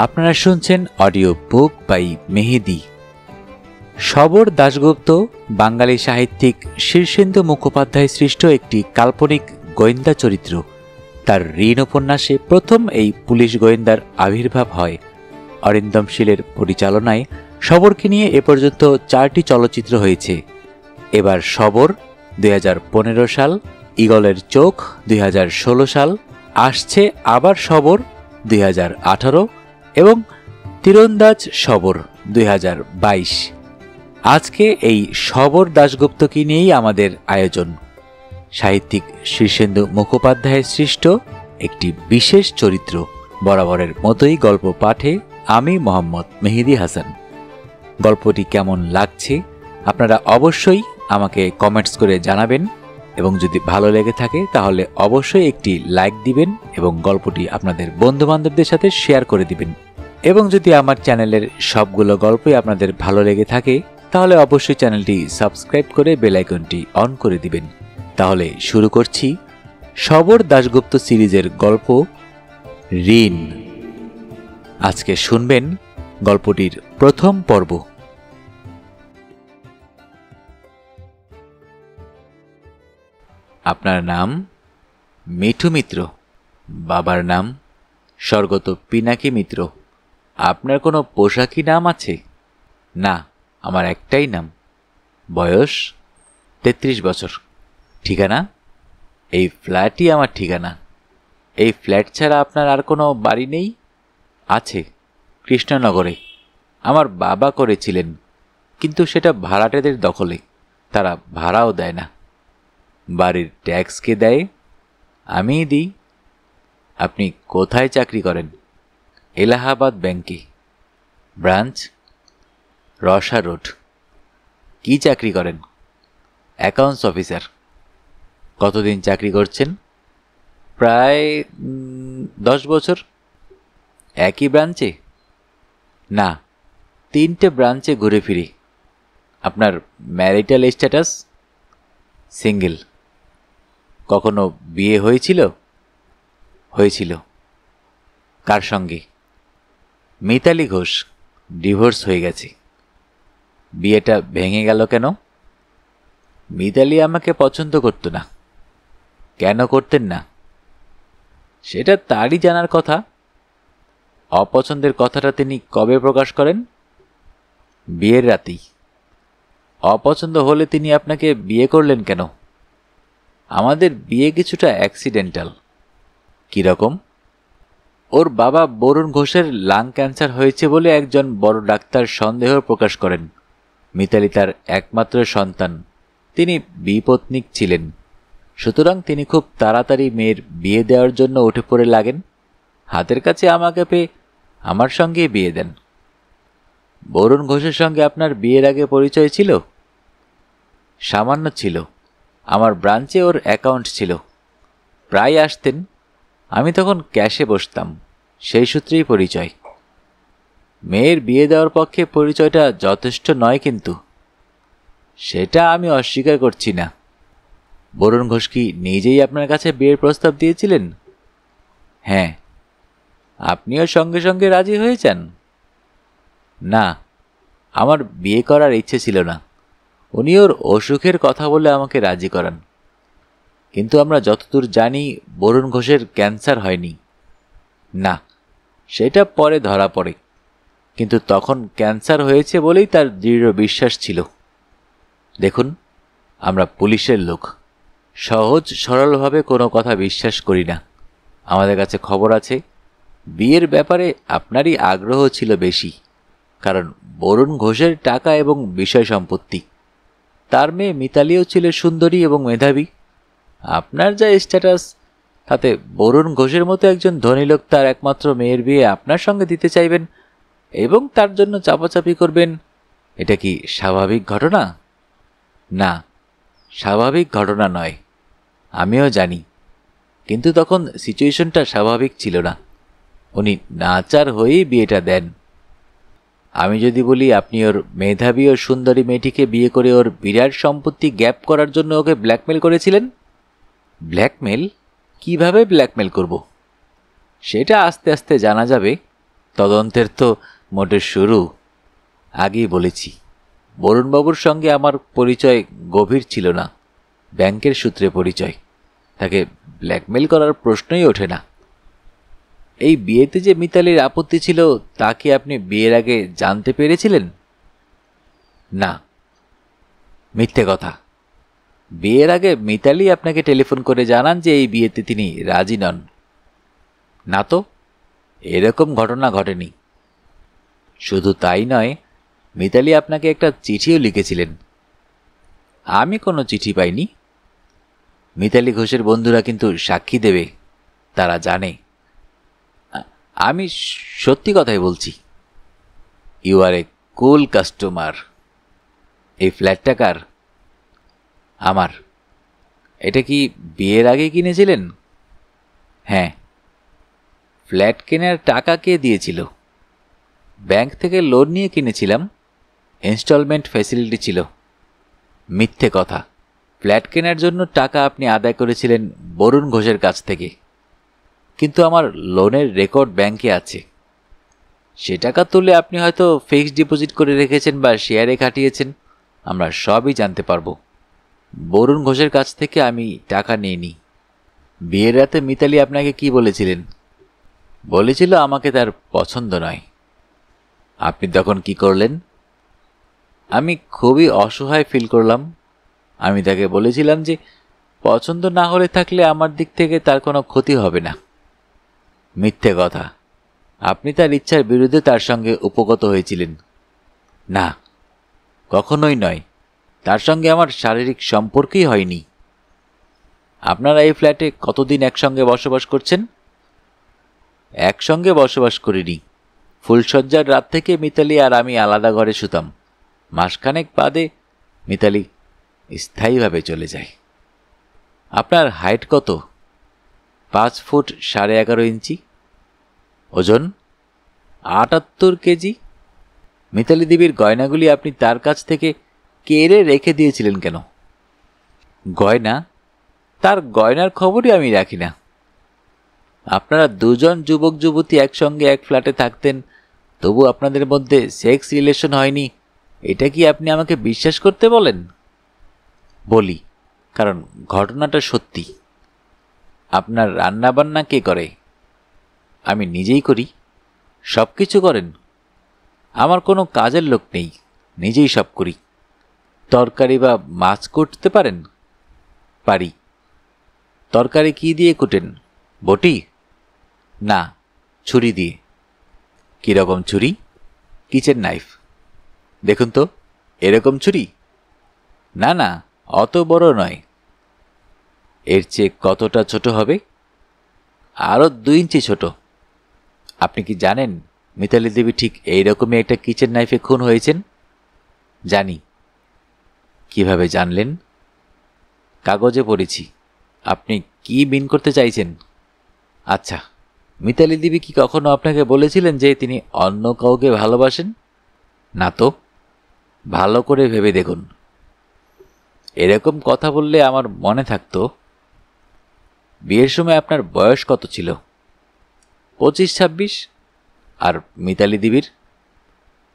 আপনারা শুনছেন audio book by মেহেদি। শবর দাশগুপ্ত বাঙালি সাহিত্যিক শীর্ষেন্দু মুখোপাধ্যায় সৃষ্ট একটি কাল্পনিক গোয়েন্দা চরিত্র। তার ঋণ উপন্যাসে প্রথম এই পুলিশ গোয়েন্দার আবির্ভাব হয়। অরিন্দম শীলের পরিচালনায় শবরকে নিয়ে এ পর্যন্ত 4টি চলচ্চিত্র হয়েছে। এবার শবর 2015 সাল, ঈগলের চোখ 2016 সাল, আসছে আবার শবর 2018 এবং তীরন্দাজ শবর 2022। আজকে এই শবর দাশগুপ্তকে নিয়েই আমাদের আয়োজন। সাহিত্যিক শীর্ষেন্দু মুখোপাধ্যায়ের সৃষ্ট একটি বিশেষ চরিত্র। বরাবরের মতোই গল্প পাঠে আমি মোহাম্মদ মেহেদি হাসান। গল্পটি কেমন লাগছে আপনারা অবশ্যই আমাকে কমেন্টস করে জানাবেন এবং যদি ভালো লেগে থাকে তাহলে অবশ্যই একটি লাইক দিবেন এবং গল্পটি আপনাদের বন্ধুবান্ধবদের সাথে শেয়ার করে দিবেন। এবং যদি আমার চ্যানেলের সবগুলো গল্পই আপনাদের ভালো লেগে থাকে তাহলে অবশ্যই চ্যানেলটি সাবস্ক্রাইব করে বেল আইকনটি অন করে দিবেন। তাহলে শুরু করছি শবর দাশগুপ্ত সিরিজের গল্প ঋণ। আজকে শুনবেন গল্পটির প্রথম পর্ব। আপনার নাম? মিঠু মিত্র। বাবার নাম? স্বর্গত পিনাকি মিত্র। আপনার কোনো পোশাকি নাম আছে? না, আমার একটাই নাম। বয়স? 33 বছর। ঠিকানা? এই ফ্ল্যাটই আমার ঠিকানা। এই ফ্ল্যাট ছাড়া আপনার আর কোনো বাড়ি নেই? আছে, কৃষ্ণনগরে। আমার বাবা করেছিলেন, কিন্তু সেটা ভাড়াটেদের দখলে, তারা ভাড়াও দেয় না। বাড়ির ট্যাক্স কে দেয়? আমিই দিই। আপনি কোথায় চাকরি করেন? এলাহাবাদ ব্যাংকে। ব্রাঞ্চ? রসা রোড। কি চাকরি করেন? Accounts officer. কতদিন চাকরি করছেন? প্রায় 10 বছর। একই ব্রাঞ্চে? না, 3টে ব্রাঞ্চে ঘুরে ফিরি। আপনার ম্যারিটাল স্ট্যাটাস? সিঙ্গেল। কখনো বিয়ে হয়েছিল? হয়েছিল। কার সঙ্গে? মিতালি ঘোষ। ডিভোর্স হয়ে গেছে। বিয়েটা ভেঙে গেল কেন? মিতালি আমাকে পছন্দ করত না। কেন করতেন না? সেটা তারই জানার কথা। অপছন্দের কথাটা তিনি কবে প্রকাশ করেন? বিয়ের রাতেই। অপছন্দ হলে তিনি আপনাকে বিয়ে করলেন কেন? আমাদের বিয়ে কিছুটা অ্যাক্সিডেন্টাল। কীরকম? ওর বাবা বরুণ ঘোষের লাং ক্যান্সার হয়েছে বলে একজন বড় ডাক্তার সন্দেহ প্রকাশ করেন। মিতালি তার একমাত্র সন্তান। তিনি বিপত্নিক ছিলেন, সুতরাং তিনি খুব তাড়াতাড়ি মেয়ের বিয়ে দেওয়ার জন্য উঠে পড়ে লাগেন। হাতের কাছে আমাকে পেয়ে আমার সঙ্গে বিয়ে দেন। বরুণ ঘোষের সঙ্গে আপনার বিয়ের আগে পরিচয় ছিল? সামান্য ছিল। আমার ব্রাঞ্চে ওর অ্যাকাউন্ট ছিল, প্রায় আসতেন। আমি তখন ক্যাশে বসতাম, সেই সূত্রেই পরিচয়। মেয়ের বিয়ে দেওয়ার পক্ষে পরিচয়টা যথেষ্ট নয়, কিন্তু সেটা আমি অস্বীকার করছি না। বরুণ ঘোষ কি নিজেই আপনার কাছে বিয়ের প্রস্তাব দিয়েছিলেন? হ্যাঁ। আপনিও সঙ্গে সঙ্গে রাজি হয়েছেন? না, আমার বিয়ে করার ইচ্ছে ছিল না। উনি ওর অসুখের কথা বলে আমাকে রাজি করান। কিন্তু আমরা যতদূর জানি বরুণ ঘোষের ক্যান্সার হয়নি। না, সেটা পরে ধরা পড়ে, কিন্তু তখন ক্যান্সার হয়েছে বলেই তার দৃঢ় বিশ্বাস ছিল। দেখুন, আমরা পুলিশের লোক, সহজ সরলভাবে কোনো কথা বিশ্বাস করি না। আমাদের কাছে খবর আছে বিয়ের ব্যাপারে আপনারই আগ্রহ ছিল বেশি, কারণ বরুণ ঘোষের টাকা এবং বিষয় সম্পত্তি। তার মেয়ে মিতালিও ছিল সুন্দরী এবং মেধাবী। আপনার যা স্ট্যাটাস, তাতে বরুণ ঘোষের মতো একজন ধনী লোক তার একমাত্র মেয়ের বিয়ে আপনার সঙ্গে দিতে চাইবেন এবং তার জন্য চাপাচাপি করবেন, এটা কি স্বাভাবিক ঘটনা? না, স্বাভাবিক ঘটনা নয়, আমিও জানি। কিন্তু তখন সিচুয়েশনটা স্বাভাবিক ছিল না। উনি নাচার হয়েই বিয়েটা দেন। আমি যদি বলি আপনি ওর মেধাবী ও সুন্দরী মেয়েটিকে বিয়ে করে ওর বিরাট সম্পত্তি গ্যাপ করার জন্য ওকে ব্ল্যাকমেল করেছিলেন? ব্ল্যাকমেল? কিভাবে ব্ল্যাকমেল করব? সেটা আস্তে আস্তে জানা যাবে। তদন্তের তো মোটে শুরু। আগেই বলেছি, বরুণবাবুর সঙ্গে আমার পরিচয় গভীর ছিল না, ব্যাংকের সূত্রে পরিচয়। তাকে ব্ল্যাকমেল করার প্রশ্নই ওঠে না। এই বিয়েতে যে মিতালির আপত্তি ছিল তা কি আপনি বিয়ের আগে জানতে পেরেছিলেন? না। মিথ্যে কথা। বিয়ের আগে মিতালি আপনাকে টেলিফোন করে জানান যে এই বিয়েতে তিনি রাজি নন। না তো, এরকম ঘটনা ঘটেনি। শুধু তাই নয়, মিতালি আপনাকে একটা চিঠিও লিখেছিলেন। আমি কোনো চিঠি পাইনি। মিতালি ঘোষের বন্ধুরা কিন্তু সাক্ষী দেবে, তারা জানে। আমি সত্যি কথাই বলছি। You are a cool customer. এই ফ্ল্যাটটা কার? আমার। এটা কি বিয়ের আগে কিনেছিলেন? হ্যাঁ। ফ্ল্যাট কেনার টাকা কে দিয়েছিল? ব্যাংক থেকে লোন নিয়ে কিনেছিলাম, ইনস্টলমেন্ট ফ্যাসিলিটি ছিল। মিথ্যে কথা। ফ্ল্যাট কেনার জন্য টাকা আপনি আদায় করেছিলেন বরুণ ঘোষের কাছ থেকে, কিন্তু আমার লোনের রেকর্ড ব্যাংকে আছে। সে টাকা তুলে আপনি হয়তো ফিক্সড ডিপোজিট করে রেখেছেন বা শেয়ারে কাটিয়েছেন, আমরা সবই জানতে পারবো। বরুণ ঘোষের কাছ থেকে আমি টাকা নিইনি। বিয়ের রাতে মিতালি আপনাকে কি বলেছিলেন? বলেছিল আমাকে তার পছন্দ নয়। আপনি তখন কি করলেন? আমি খুবই অসহায় ফিল করলাম। আমি তাকে বলেছিলাম যে পছন্দ না হলে থাকলে আমার দিক থেকে তার কোনো ক্ষতি হবে না। মিথ্যে কথা। আপনি তার ইচ্ছার বিরুদ্ধে তার সঙ্গে উপগত হয়েছিলেন। না, কখনোই নয়। তার সঙ্গে আমার শারীরিক সম্পর্কই হয়নি। আপনারা এই ফ্ল্যাটে কতদিন একসঙ্গে বসবাস করছেন? একসঙ্গে বসবাস করিনি। ফুলশয্যার রাত থেকে মিতালি আর আমি আলাদা ঘরে শুতাম। মাসখানেক বাদে মিতালি স্থায়ীভাবে চলে যায়। আপনার হাইট কত? 5 ফুট 11.5 ইঞ্চি। ওজন 78 কেজি। মিতালি দেবীর গয়নাগুলি আপনি তার কাছ থেকে কেড়ে রেখে দিয়েছিলেন কেন? গয়না? তার গয়নার খবরই আমি রাখি না। আপনারা দুজন যুবক যুবতী একসঙ্গে এক ফ্ল্যাটে থাকতেন, তবু আপনাদের মধ্যে সেক্স রিলেশন হয়নি, এটা কি আপনি আমাকে বিশ্বাস করতে বলেন? বলি, কারণ ঘটনাটা সত্যি। আপনার রান্নাবান্না কে করে? আমি নিজেই করি। সব কিছু করেন? আমার কোনো কাজের লোক নেই, নিজেই সব করি। তরকারি বা মাছ কুটতে পারেন? পারি। তরকারি কি দিয়ে কুটেন? বটি? না, ছুরি দিয়ে। কীরকম ছুরি? Kitchen knife. দেখুন তো, এরকম ছুরি? না না, অত বড় নয়। এর চেয়ে কতটা ছোট হবে? আরও 2 ইঞ্চি ছোট। আপনি কি জানেন মিতালি দেবী ঠিক এইরকমই একটা কিচেন নাইফে খুন হয়েছেন? জানি। কিভাবে জানলেন? কাগজে পড়েছি। আপনি কি মিন করতে চাইছেন? আচ্ছা, মিতালি দেবী কি কখনো আপনাকে বলেছিলেন যে তিনি অন্য কাউকে ভালোবাসেন? না তো। ভালো করে ভেবে দেখুন। এরকম কথা বললে আমার মনে থাকতো। বিয়ের সময় আপনার বয়স কত ছিল? 25-26। আর মিতালি দেবীর?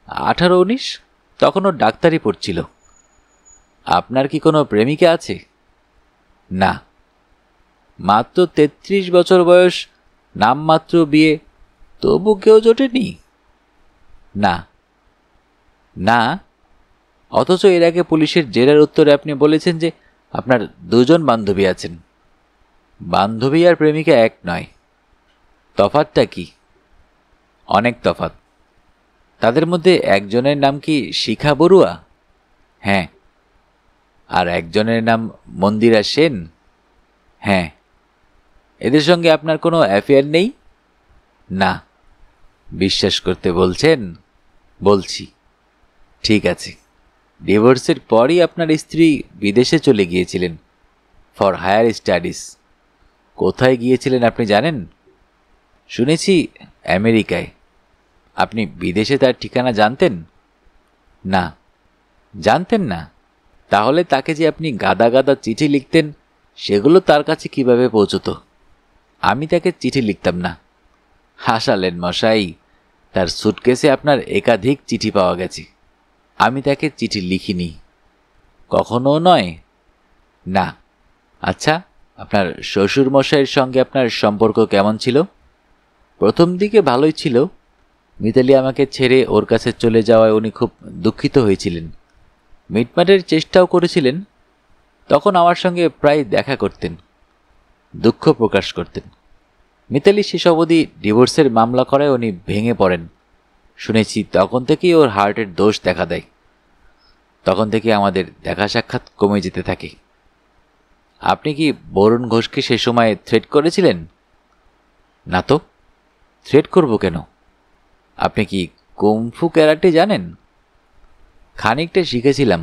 18-19। তখনও ডাক্তারি পড়ছিল। আপনার কি কোনো প্রেমিকা আছে? না। মাত্র 33 বছর বয়স, নামমাত্র বিয়ে, তবু কেউ জোটেনি? না। না, অথচ এর আগে পুলিশের জেরার উত্তরে আপনি বলেছেন যে আপনার 2 জন বান্ধবী আছেন। বান্ধবী আর প্রেমিকা এক নয়। তফাৎটা কি? অনেক তফাৎ। তাদের মধ্যে একজনের নাম কি শিখা বড়ুয়া? হ্যাঁ। আর একজনের নাম মন্দিরা সেন? হ্যাঁ। এদের সঙ্গে আপনার কোনো অ্যাফেয়ার নেই? না। বিশ্বাস করতে বলছেন? বলছি। ঠিক আছে। ডিভোর্সের পরই আপনার স্ত্রী বিদেশে চলে গিয়েছিলেন ফর হায়ার স্টাডিজ। কোথায় গিয়েছিলেন আপনি জানেন? শুনেছি আমেরিকায়। আপনি বিদেশে তার ঠিকানা জানতেন? না। জানতেন না? তাহলে তাকে যে আপনি গাদা গাদা চিঠি লিখতেন, সেগুলো তার কাছে কিভাবে পৌঁছতো? আমি তাকে চিঠি লিখতাম না। হাসালেন মশাই। তার সুটকেসে আপনার একাধিক চিঠি পাওয়া গেছে। আমি তাকে চিঠি লিখিনি। কখনো নয়? না। আচ্ছা, আপনার শ্বশুরমশাইয়ের সঙ্গে আপনার সম্পর্ক কেমন ছিল? প্রথম দিকে ভালোই ছিল। মিতালি আমাকে ছেড়ে ওর কাছে চলে যাওয়ায় উনি খুব দুঃখিত হয়েছিলেন। মিটমাটের চেষ্টাও করেছিলেন। তখন আমার সঙ্গে প্রায় দেখা করতেন, দুঃখ প্রকাশ করতেন। মিতালি শেষ অবধি ডিভোর্সের মামলা করায় উনি ভেঙে পড়েন। শুনেছি তখন থেকেই ওর হার্টের দোষ দেখা দেয়। তখন থেকে আমাদের দেখা সাক্ষাৎ কমে যেতে থাকে। আপনি কি বরুণ ঘোষকে সে সময় থ্রেট করেছিলেন? না তো, থ্রেট করব কেন? আপনি কি কুংফু ক্যারাটে জানেন? খানিকটা শিখেছিলাম।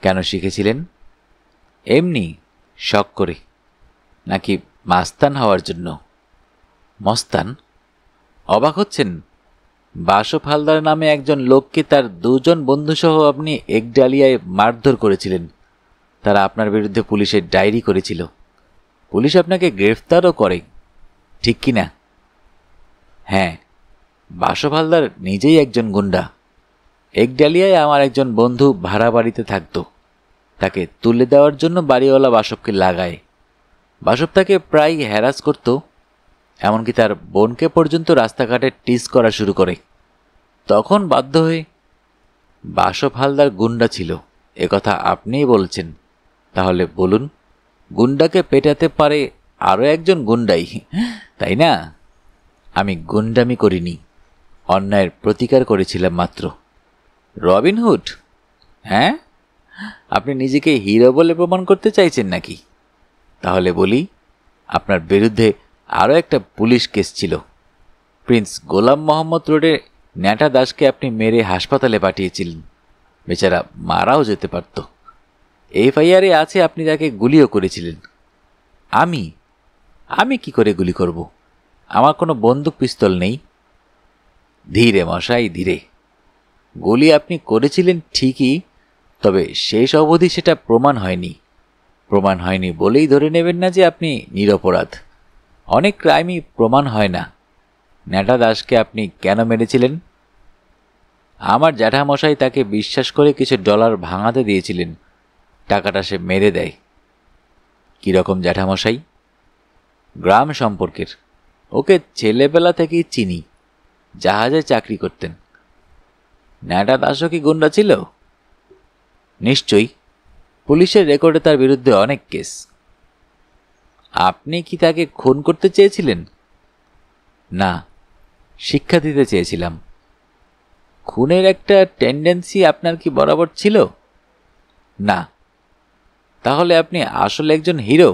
কেন শিখেছিলেন? এমনি, শখ করে। নাকি মাস্তান হওয়ার জন্য? মস্তান? অবাক হচ্ছেন? বাসব হালদার নামে একজন লোককে তার দুজন বন্ধুসহ আপনি একডালিয়ায় মারধর করেছিলেন। তারা আপনার বিরুদ্ধে পুলিশের ডায়েরি করেছিল। পুলিশ আপনাকে গ্রেফতারও করে, ঠিক কি না? হ্যাঁ, বাসব হালদার নিজেই একজন গুন্ডা। একডালিয়ায় আমার একজন বন্ধু ভাড়া বাড়িতে থাকত। তাকে তুলে দেওয়ার জন্য বাড়িওয়ালা বাসবকে লাগায়। বাসব তাকে প্রায় হ্যারাস করত, এমনকি তার বোনকে পর্যন্ত রাস্তাঘাটে টিজ করা শুরু করে। তখন বাধ্য হয়ে। বাসব হালদার গুন্ডা ছিল একথা আপনিই বলছেন। তাহলে বলুন, গুন্ডাকে পেটাতে পারে আরও একজন গুন্ডাই, তাই না? আমি গুন্ডামি করিনি, অন্যায়ের প্রতিকার করেছিলাম মাত্র। রবিনহুড? হ্যাঁ, আপনি নিজেকে হিরো বলে প্রমাণ করতে চাইছেন নাকি? তাহলে বলি, আপনার বিরুদ্ধে আরও একটা পুলিশ কেস ছিল। প্রিন্স গোলাম মোহাম্মদ রোডে ন্যাটা দাসকে আপনি মেরে হাসপাতালে পাঠিয়েছিলেন। বেচারা মারাও যেতে পারত। এফআইআরে আছে আপনি তাকে গুলিও করেছিলেন। আমি কি করে গুলি করব? আমার কোনো বন্দুক পিস্তল নেই। ধীরে মশাই, ধীরে। গুলি আপনি করেছিলেন ঠিকই, তবে শেষ অবধি সেটা প্রমাণ হয়নি। প্রমাণ হয়নি বলেই ধরে নেবেন না যে আপনি নিরপরাধ। অনেক ক্রাইমই প্রমাণ হয় না। ন্যাটা দাসকে আপনি কেন মেরেছিলেন? আমার জ্যাঠামশাই তাকে বিশ্বাস করে কিছু ডলার ভাঙাতে দিয়েছিলেন। টাকাটা সে মেরে দেয়। কীরকম জ্যাঠামশাই? গ্রাম সম্পর্কের। ওকে ছেলেবেলা থেকেই চিনি। জাহাজে চাকরি করতেন। ন্যাটা দাসও কি গুন্ডা ছিল? নিশ্চয়ই। পুলিশের রেকর্ডে তার বিরুদ্ধে অনেক কেস। আপনি কি তাকে খুন করতে চেয়েছিলেন? না, শিক্ষা দিতে চেয়েছিলাম। খুনের একটা টেন্ডেন্সি আপনার কি বরাবর ছিল? না। তাহলে আপনি আসলে একজন হিরো।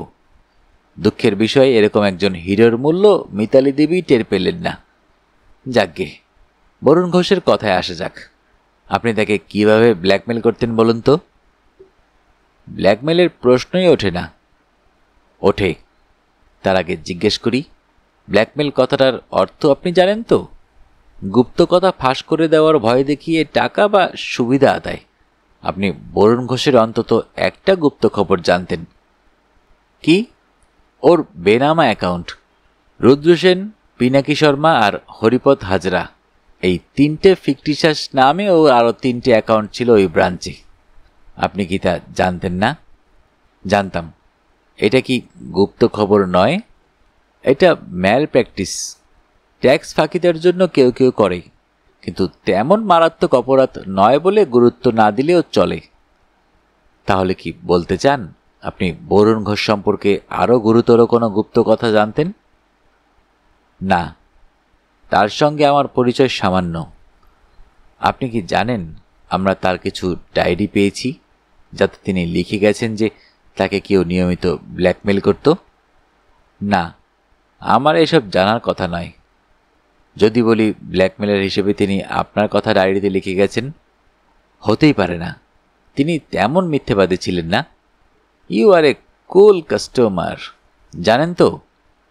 দুঃখের বিষয়, এরকম একজন হিরোর মূল্য মিতালি দেবী টের পেলেন না। যাকগে, বরুণ ঘোষের কথায় আসা যাক। আপনি তাকে কিভাবে ব্ল্যাকমেল করতেন বলুন তো? ব্ল্যাকমেলের প্রশ্নই ওঠে না। ওঠে। তার আগে জিজ্ঞেস করি, ব্ল্যাকমেল কথাটার অর্থ আপনি জানেন তো? গুপ্ত কথা ফাঁস করে দেওয়ার ভয় দেখিয়ে টাকা বা সুবিধা আদায়। আপনি বরুণ ঘোষের অন্তত একটা গুপ্ত খবর জানতেন। কি? ওর বেনামা অ্যাকাউন্ট। রুদ্র সেন, পিনাকি শর্মা আর হরিপদ হাজরা, এই তিনটে ফিকটিশাস নামে ওর আরও 3টে অ্যাকাউন্ট ছিল ওই ব্রাঞ্চে। আপনি কি তা জানতেন না? জানতাম। এটা কি গুপ্ত খবর নয়? এটা ম্যাল প্র্যাকটিস। ট্যাক্স ফাঁকিদের জন্য কেউ কেউ করে, কিন্তু তেমন মারাত্মক অপরাধ নয় বলে গুরুত্ব না দিলেও চলে। তাহলে কি বলতে চান আপনি বরুণ ঘোষ সম্পর্কে আরও গুরুতর কোনো গুপ্ত কথা জানতেন? না, তার সঙ্গে আমার পরিচয় সামান্য। আপনি কি জানেন আমরা তার কিছু ডায়েরি পেয়েছি, যাতে তিনি লিখে গেছেন যে তাকে কেউ নিয়মিত ব্ল্যাকমেল করত? না, আমার এসব জানার কথা নয়। যদি বলি ব্ল্যাকমেলার হিসেবে তিনি আপনার কথা ডায়েরিতে লিখে গেছেন, হতেই পারে না। তিনি তেমন মিথ্যেবাদী ছিলেন না। You are a cool customer. জানেন তো,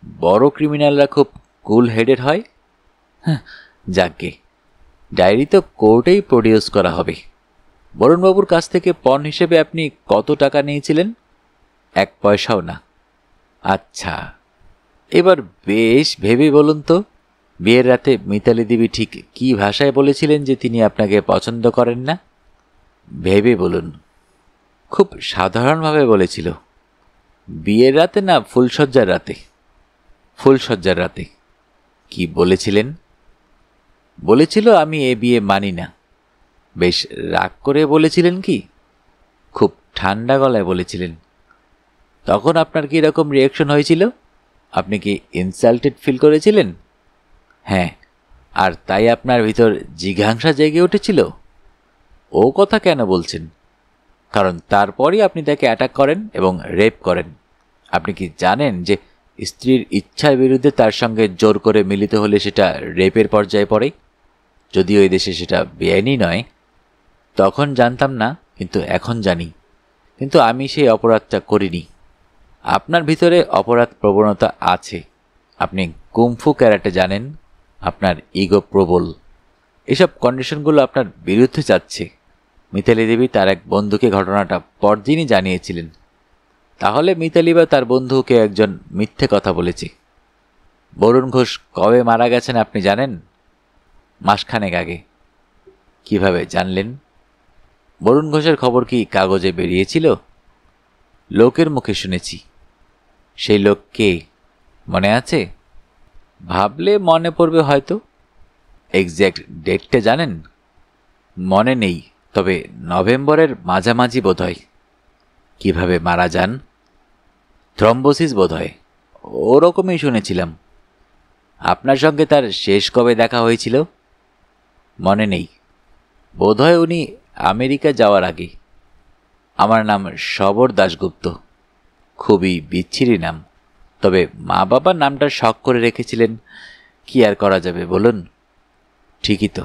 বড় ক্রিমিনালরা খুব কুল হেডেড হয়। যাকগে, ডায়েরি তো কোর্টেই প্রডিউস করা হবে। বরুণবাবুর কাছ থেকে পণ হিসেবে আপনি কত টাকা নিয়েছিলেন? 1 পয়সাও না। আচ্ছা, এবার বেশ ভেবে বলুন তো, বিয়ের রাতে মিতালি দেবী ঠিক কী ভাষায় বলেছিলেন যে তিনি আপনাকে পছন্দ করেন না? ভেবে বলুন। খুব সাধারণভাবে বলেছিল। বিয়ের রাতে না ফুলশয্যার রাতে? ফুলশয্যার রাতে। কি বলেছিলেন? বলেছিল আমি এ বিয়ে মানি না। বেশ রাগ করে বলেছিলেন কি? খুব ঠান্ডা গলায় বলেছিলেন। তখন আপনার কি রকম রিয়াকশন হয়েছিল? আপনি কি ইনসাল্টেড ফিল করেছিলেন? হ্যাঁ। আর তাই আপনার ভিতর জিঘাংসা জেগে উঠেছিল? ও কথা কেন বলছেন? কারণ তারপরই আপনি তাকে অ্যাটাক করেন এবং রেপ করেন। আপনি কি জানেন যে স্ত্রীর ইচ্ছার বিরুদ্ধে তার সঙ্গে জোর করে মিলিত হলে সেটা রেপের পর্যায়ে পড়ে? যদিও এই দেশে সেটা বেআইনি নয়। তখন জানতাম না, কিন্তু এখন জানি। কিন্তু আমি সেই অপরাধটা করিনি। আপনার ভিতরে অপরাধ প্রবণতা আছে। আপনি কুংফু ক্যারাটে জানেন। আপনার ইগো প্রবল। এসব কন্ডিশনগুলো আপনার বিরুদ্ধে যাচ্ছে। মিতালি দেবী তার এক বন্ধুকে ঘটনাটা পরদিনই জানিয়েছিলেন। তাহলে মিতালি বা তার বন্ধুকে একজন মিথ্যে কথা বলেছে। বরুণ ঘোষ কবে মারা গেছেন আপনি জানেন? মাসখানেক আগে। কিভাবে জানলেন? বরুণ ঘোষের খবর কি কাগজে বেরিয়েছিল? লোকের মুখে শুনেছি। সেই লোক কে মনে আছে? ভাবলে মনে পড়বে হয়তো। এক্স্যাক্ট ডেটটা জানেন? মনে নেই, তবে নভেম্বরের মাঝামাঝি বোধহয়। কিভাবে মারা যান? থ্রম্বোসিস বোধহয়, ওরকমই শুনেছিলাম। আপনার সঙ্গে তার শেষ কবে দেখা হয়েছিল? মনে নেই, বোধহয় উনি আমেরিকা যাওয়ার আগে। আমার নাম শবর দাশগুপ্ত। খুবই বিচ্ছিরি নাম, তবে মা বাবা নামটা শখ করে রেখেছিলেন। কি আর করা যাবে বলুন? ঠিকই তো।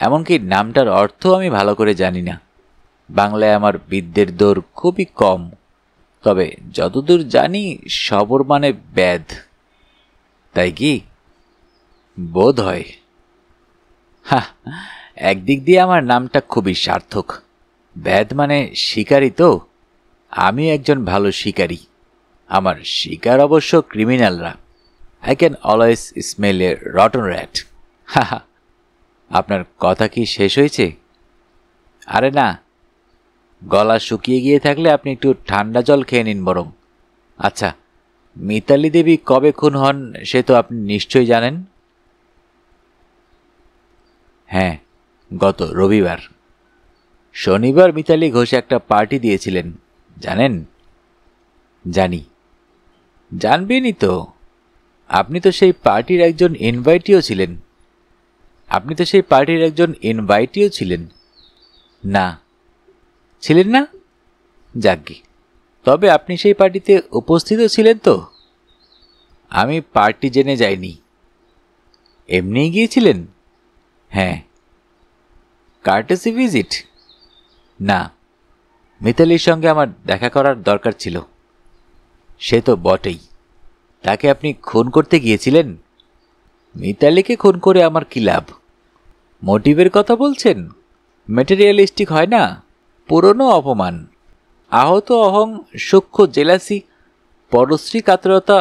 এমনকি নামটার অর্থ আমি ভালো করে জানি না। বাংলায় আমার বিদ্যের দৌড় খুবই কম। তবে যতদূর জানি শবর মানে ব্যাধ। তাই কি? বোধ হয়। হ্যাঁ, একদিক দিয়ে আমার নামটা খুবই সার্থক। ব্যাধ মানে শিকারী তো। আমি একজন ভালো শিকারী। আমার শিকার অবশ্য ক্রিমিনালরা। I can always smell a rotten rat. হা, আপনার কথা কি শেষ হয়েছে? আরে না, গলা শুকিয়ে গিয়ে থাকলে আপনি একটু ঠান্ডা জল খেয়ে নিন বরং। আচ্ছা, মিতালি দেবী কবে খুন হন সে তো আপনি নিশ্চয়ই জানেন। হ্যাঁ, গত রবিবার। শনিবার মিতালি ঘোষ একটা পার্টি দিয়েছিলেন, জানেন? জানি। জানবেনই তো। আপনি তো সেই পার্টির একজন ইনভাইটিও ছিলেন। না, ছিলেন না? যাকগে, তবে আপনি সেই পার্টিতে উপস্থিতও ছিলেন তো? আমি পার্টি জেনে যাইনি। এমনিই গিয়েছিলেন? হ্যাঁ। Courtesy visit? না, মিতালির সঙ্গে আমার দেখা করার দরকার ছিল। সে তো বটেই। তাকে আপনি খুন করতে গিয়েছিলেন? মিতালিকে খুন করে আমার কী লাভ? মোটিভের কথা বলছেন? ম্যাটেরিয়ালিস্টিক হয় না? পুরনো অপমান, আহত অহং, সূক্ষ্ম জেলাসি, পরশ্রী কাতরতা,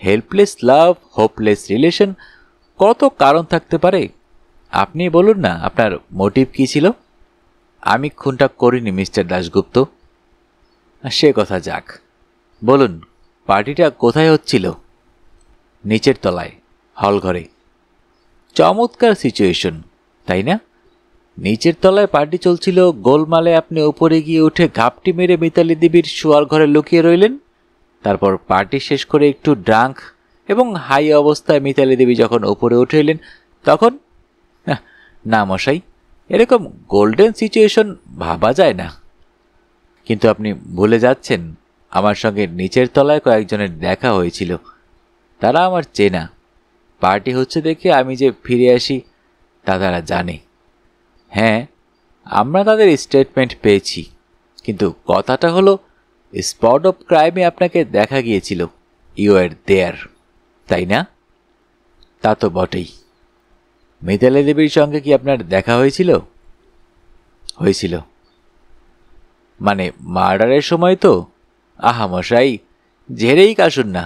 হেল্পলেস লাভ, হোপলেস রিলেশন, কত কারণ থাকতে পারে। আপনি বলুন না, আপনার মোটিভ কী ছিল? আমি খুনটা করিনি মিস্টার দাশগুপ্ত। সে কথা যাক, বলুন পার্টিটা কোথায় হচ্ছিল? নিচের তলায়, হলঘরে। চমৎকার সিচুয়েশন, তাই না? নিচের তলায় পার্টি চলছিল, গোলমালে আপনি উপরে গিয়ে উঠে ঘাপটি মেরে মিতালি দেবীর শোয়ার ঘরে লুকিয়ে রইলেন। তারপর পার্টি শেষ করে একটু ড্রাঙ্ক এবং হাই অবস্থায় মিতালি দেবী যখন উপরে উঠে এলেন তখন? না মশাই, এরকম গোল্ডেন সিচুয়েশন ভাবা যায় না। কিন্তু আপনি ভুলে যাচ্ছেন, আমার সঙ্গে নিচের তলায় কয়েকজনের দেখা হয়েছিল। তারা আমার চেনা। পার্টি হচ্ছে দেখে আমি যে ফিরে আসি তা তারা জানে। হ্যাঁ, আমরা তাদের স্টেটমেন্ট পেয়েছি, কিন্তু কথাটা হলো স্পট অফ ক্রাইমে আপনাকে দেখা গিয়েছিল। ইউ আর দেয়ার, তাই না? তা তো বটেই। মিতালি দেবীর সঙ্গে কি আপনার দেখা হয়েছিল? হয়েছিল মানে মার্ডারের সময় তো? আহা মশাই, ঝেড়েই কাশুন না।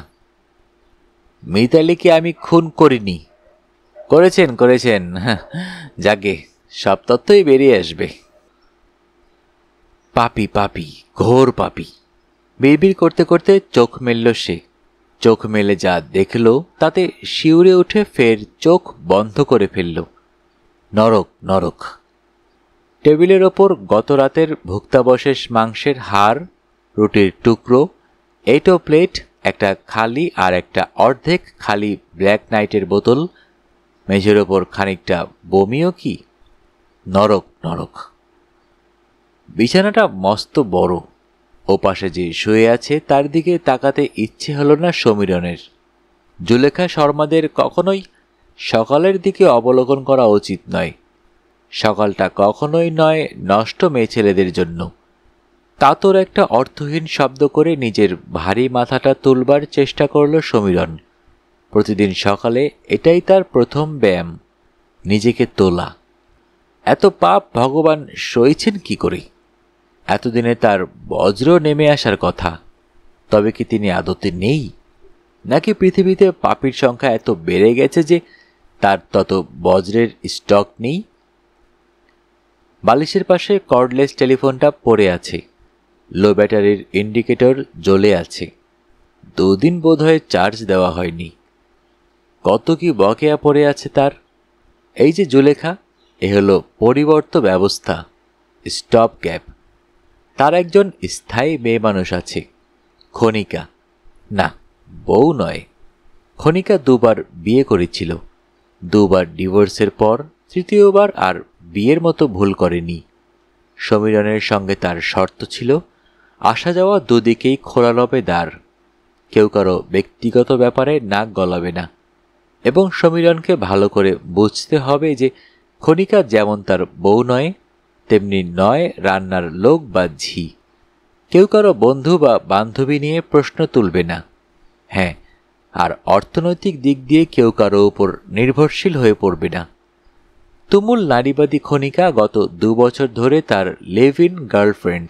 মিতালিকে আমি খুন করিনি। করেছেন করেছেন, যাকে সব তথ্যই বেরিয়ে আসবে। পাপী পাপী, ঘোর পাপী। বিড়বিড় করতে করতে চোখ মেলল সে। চোখ মেলে যা দেখল তাতে শিউরে উঠে ফের চোখ বন্ধ করে ফেলল। নরক নরক। টেবিলের ওপর গত রাতের ভুক্তাবশেষ মাংসের হাড়, রুটির টুকরো, এইটো প্লেট, একটা খালি আর একটা অর্ধেক খালি ব্ল্যাক নাইটের বোতল, মেঝের ওপর খানিকটা বমিও কি। নরক নরক। বিছানাটা মস্ত বড়। ওপাশে যে শুয়ে আছে তার দিকে তাকাতে ইচ্ছে হলো না সমীরনের। জুলেখা শর্মাদের কখনোই সকালের দিকে অবলোকন করা উচিত নয়। সকালটা কখনোই নয় নষ্ট মেয়ে ছেলেদের জন্য। তাতর একটা অর্থহীন শব্দ করে নিজের ভারী মাথাটা তুলবার চেষ্টা করল সমীরন। প্রতিদিন সকালে এটাই তার প্রথম ব্যায়াম, নিজেকে তোলা। এত পাপ ভগবান সইছেন কি করে? এতদিনে তার বজ্র নেমে আসার কথা, তবে কি তিনি আদতে নেই? নাকি পৃথিবীতে পাপীর সংখ্যা এত বেড়ে গেছে যে তার তত বজ্রের স্টক নেই? বালিশের পাশে কর্ডলেস টেলিফোনটা পড়ে আছে। লো ব্যাটারির ইন্ডিকেটর জ্বলে আছে। 2 দিন বোধহয় চার্জ দেওয়া হয়নি। কত কি বকেয়া পড়ে আছে তার। এই যে জুলেখা, এ হলো পরিবর্ত ব্যবস্থা, স্টপ গ্যাপ। তার একজন স্থায়ী মেয়ে মানুষ আছে, খনিকা। না, বউ নয়। খনিকা 2 বার বিয়ে করেছিল। 2 বার ডিভোর্সের পর 3য়বার আর বিয়ের মতো ভুল করেনি। সমীরনের সঙ্গে তার শর্ত ছিল, আসা যাওয়া দুদিকেই খোলা রবে দ্বার। কেউ কারো ব্যক্তিগত ব্যাপারে নাক গলাবে না। এবং সমীরনকে ভালো করে বুঝতে হবে যে খনিকা যেমন তার বউ নয়, তেমনি নয় রান্নার লোক বা ঝি। কেউ কারো বন্ধু বা বান্ধবী নিয়ে প্রশ্ন তুলবে না। হ্যাঁ, আর অর্থনৈতিক দিক দিয়ে কেউ কারো উপর নির্ভরশীল হয়ে পড়বে না। তুমুল নারীবাদী খনিকা গত 2 বছর ধরে তার লিভ ইন গার্লফ্রেন্ড।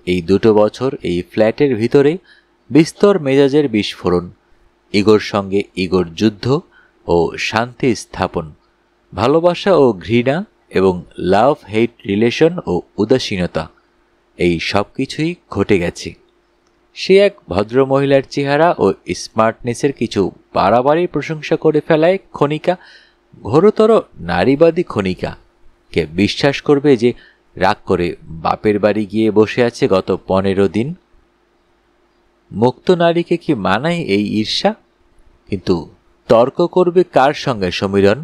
এই 2 বছর এই ফ্ল্যাটের ভিতরে বিস্তর মেজাজের বিস্ফোরণ, ইগোর সঙ্গে ইগোর যুদ্ধ ও শান্তি স্থাপন, ভালোবাসা ও ঘৃণা এবং লাভ হেট রিলেশন ও উদাসীনতা, এই সব কিছুই ঘটে গেছে। সে এক ভদ্রমহিলার চেহারা ও স্মার্টনেসের কিছু বাড়াবাড়ি প্রশংসা করে ফেলায় খনিকা, ঘোরতর নারীবাদী খনিকা, কে বিশ্বাস করবে যে রাগ করে বাপের বাড়ি গিয়ে বসে আছে গত 15 দিন? মুক্ত নারীকে কি মানায় এই ঈর্ষা? কিন্তু তর্ক করবে কার সঙ্গে সমীরন?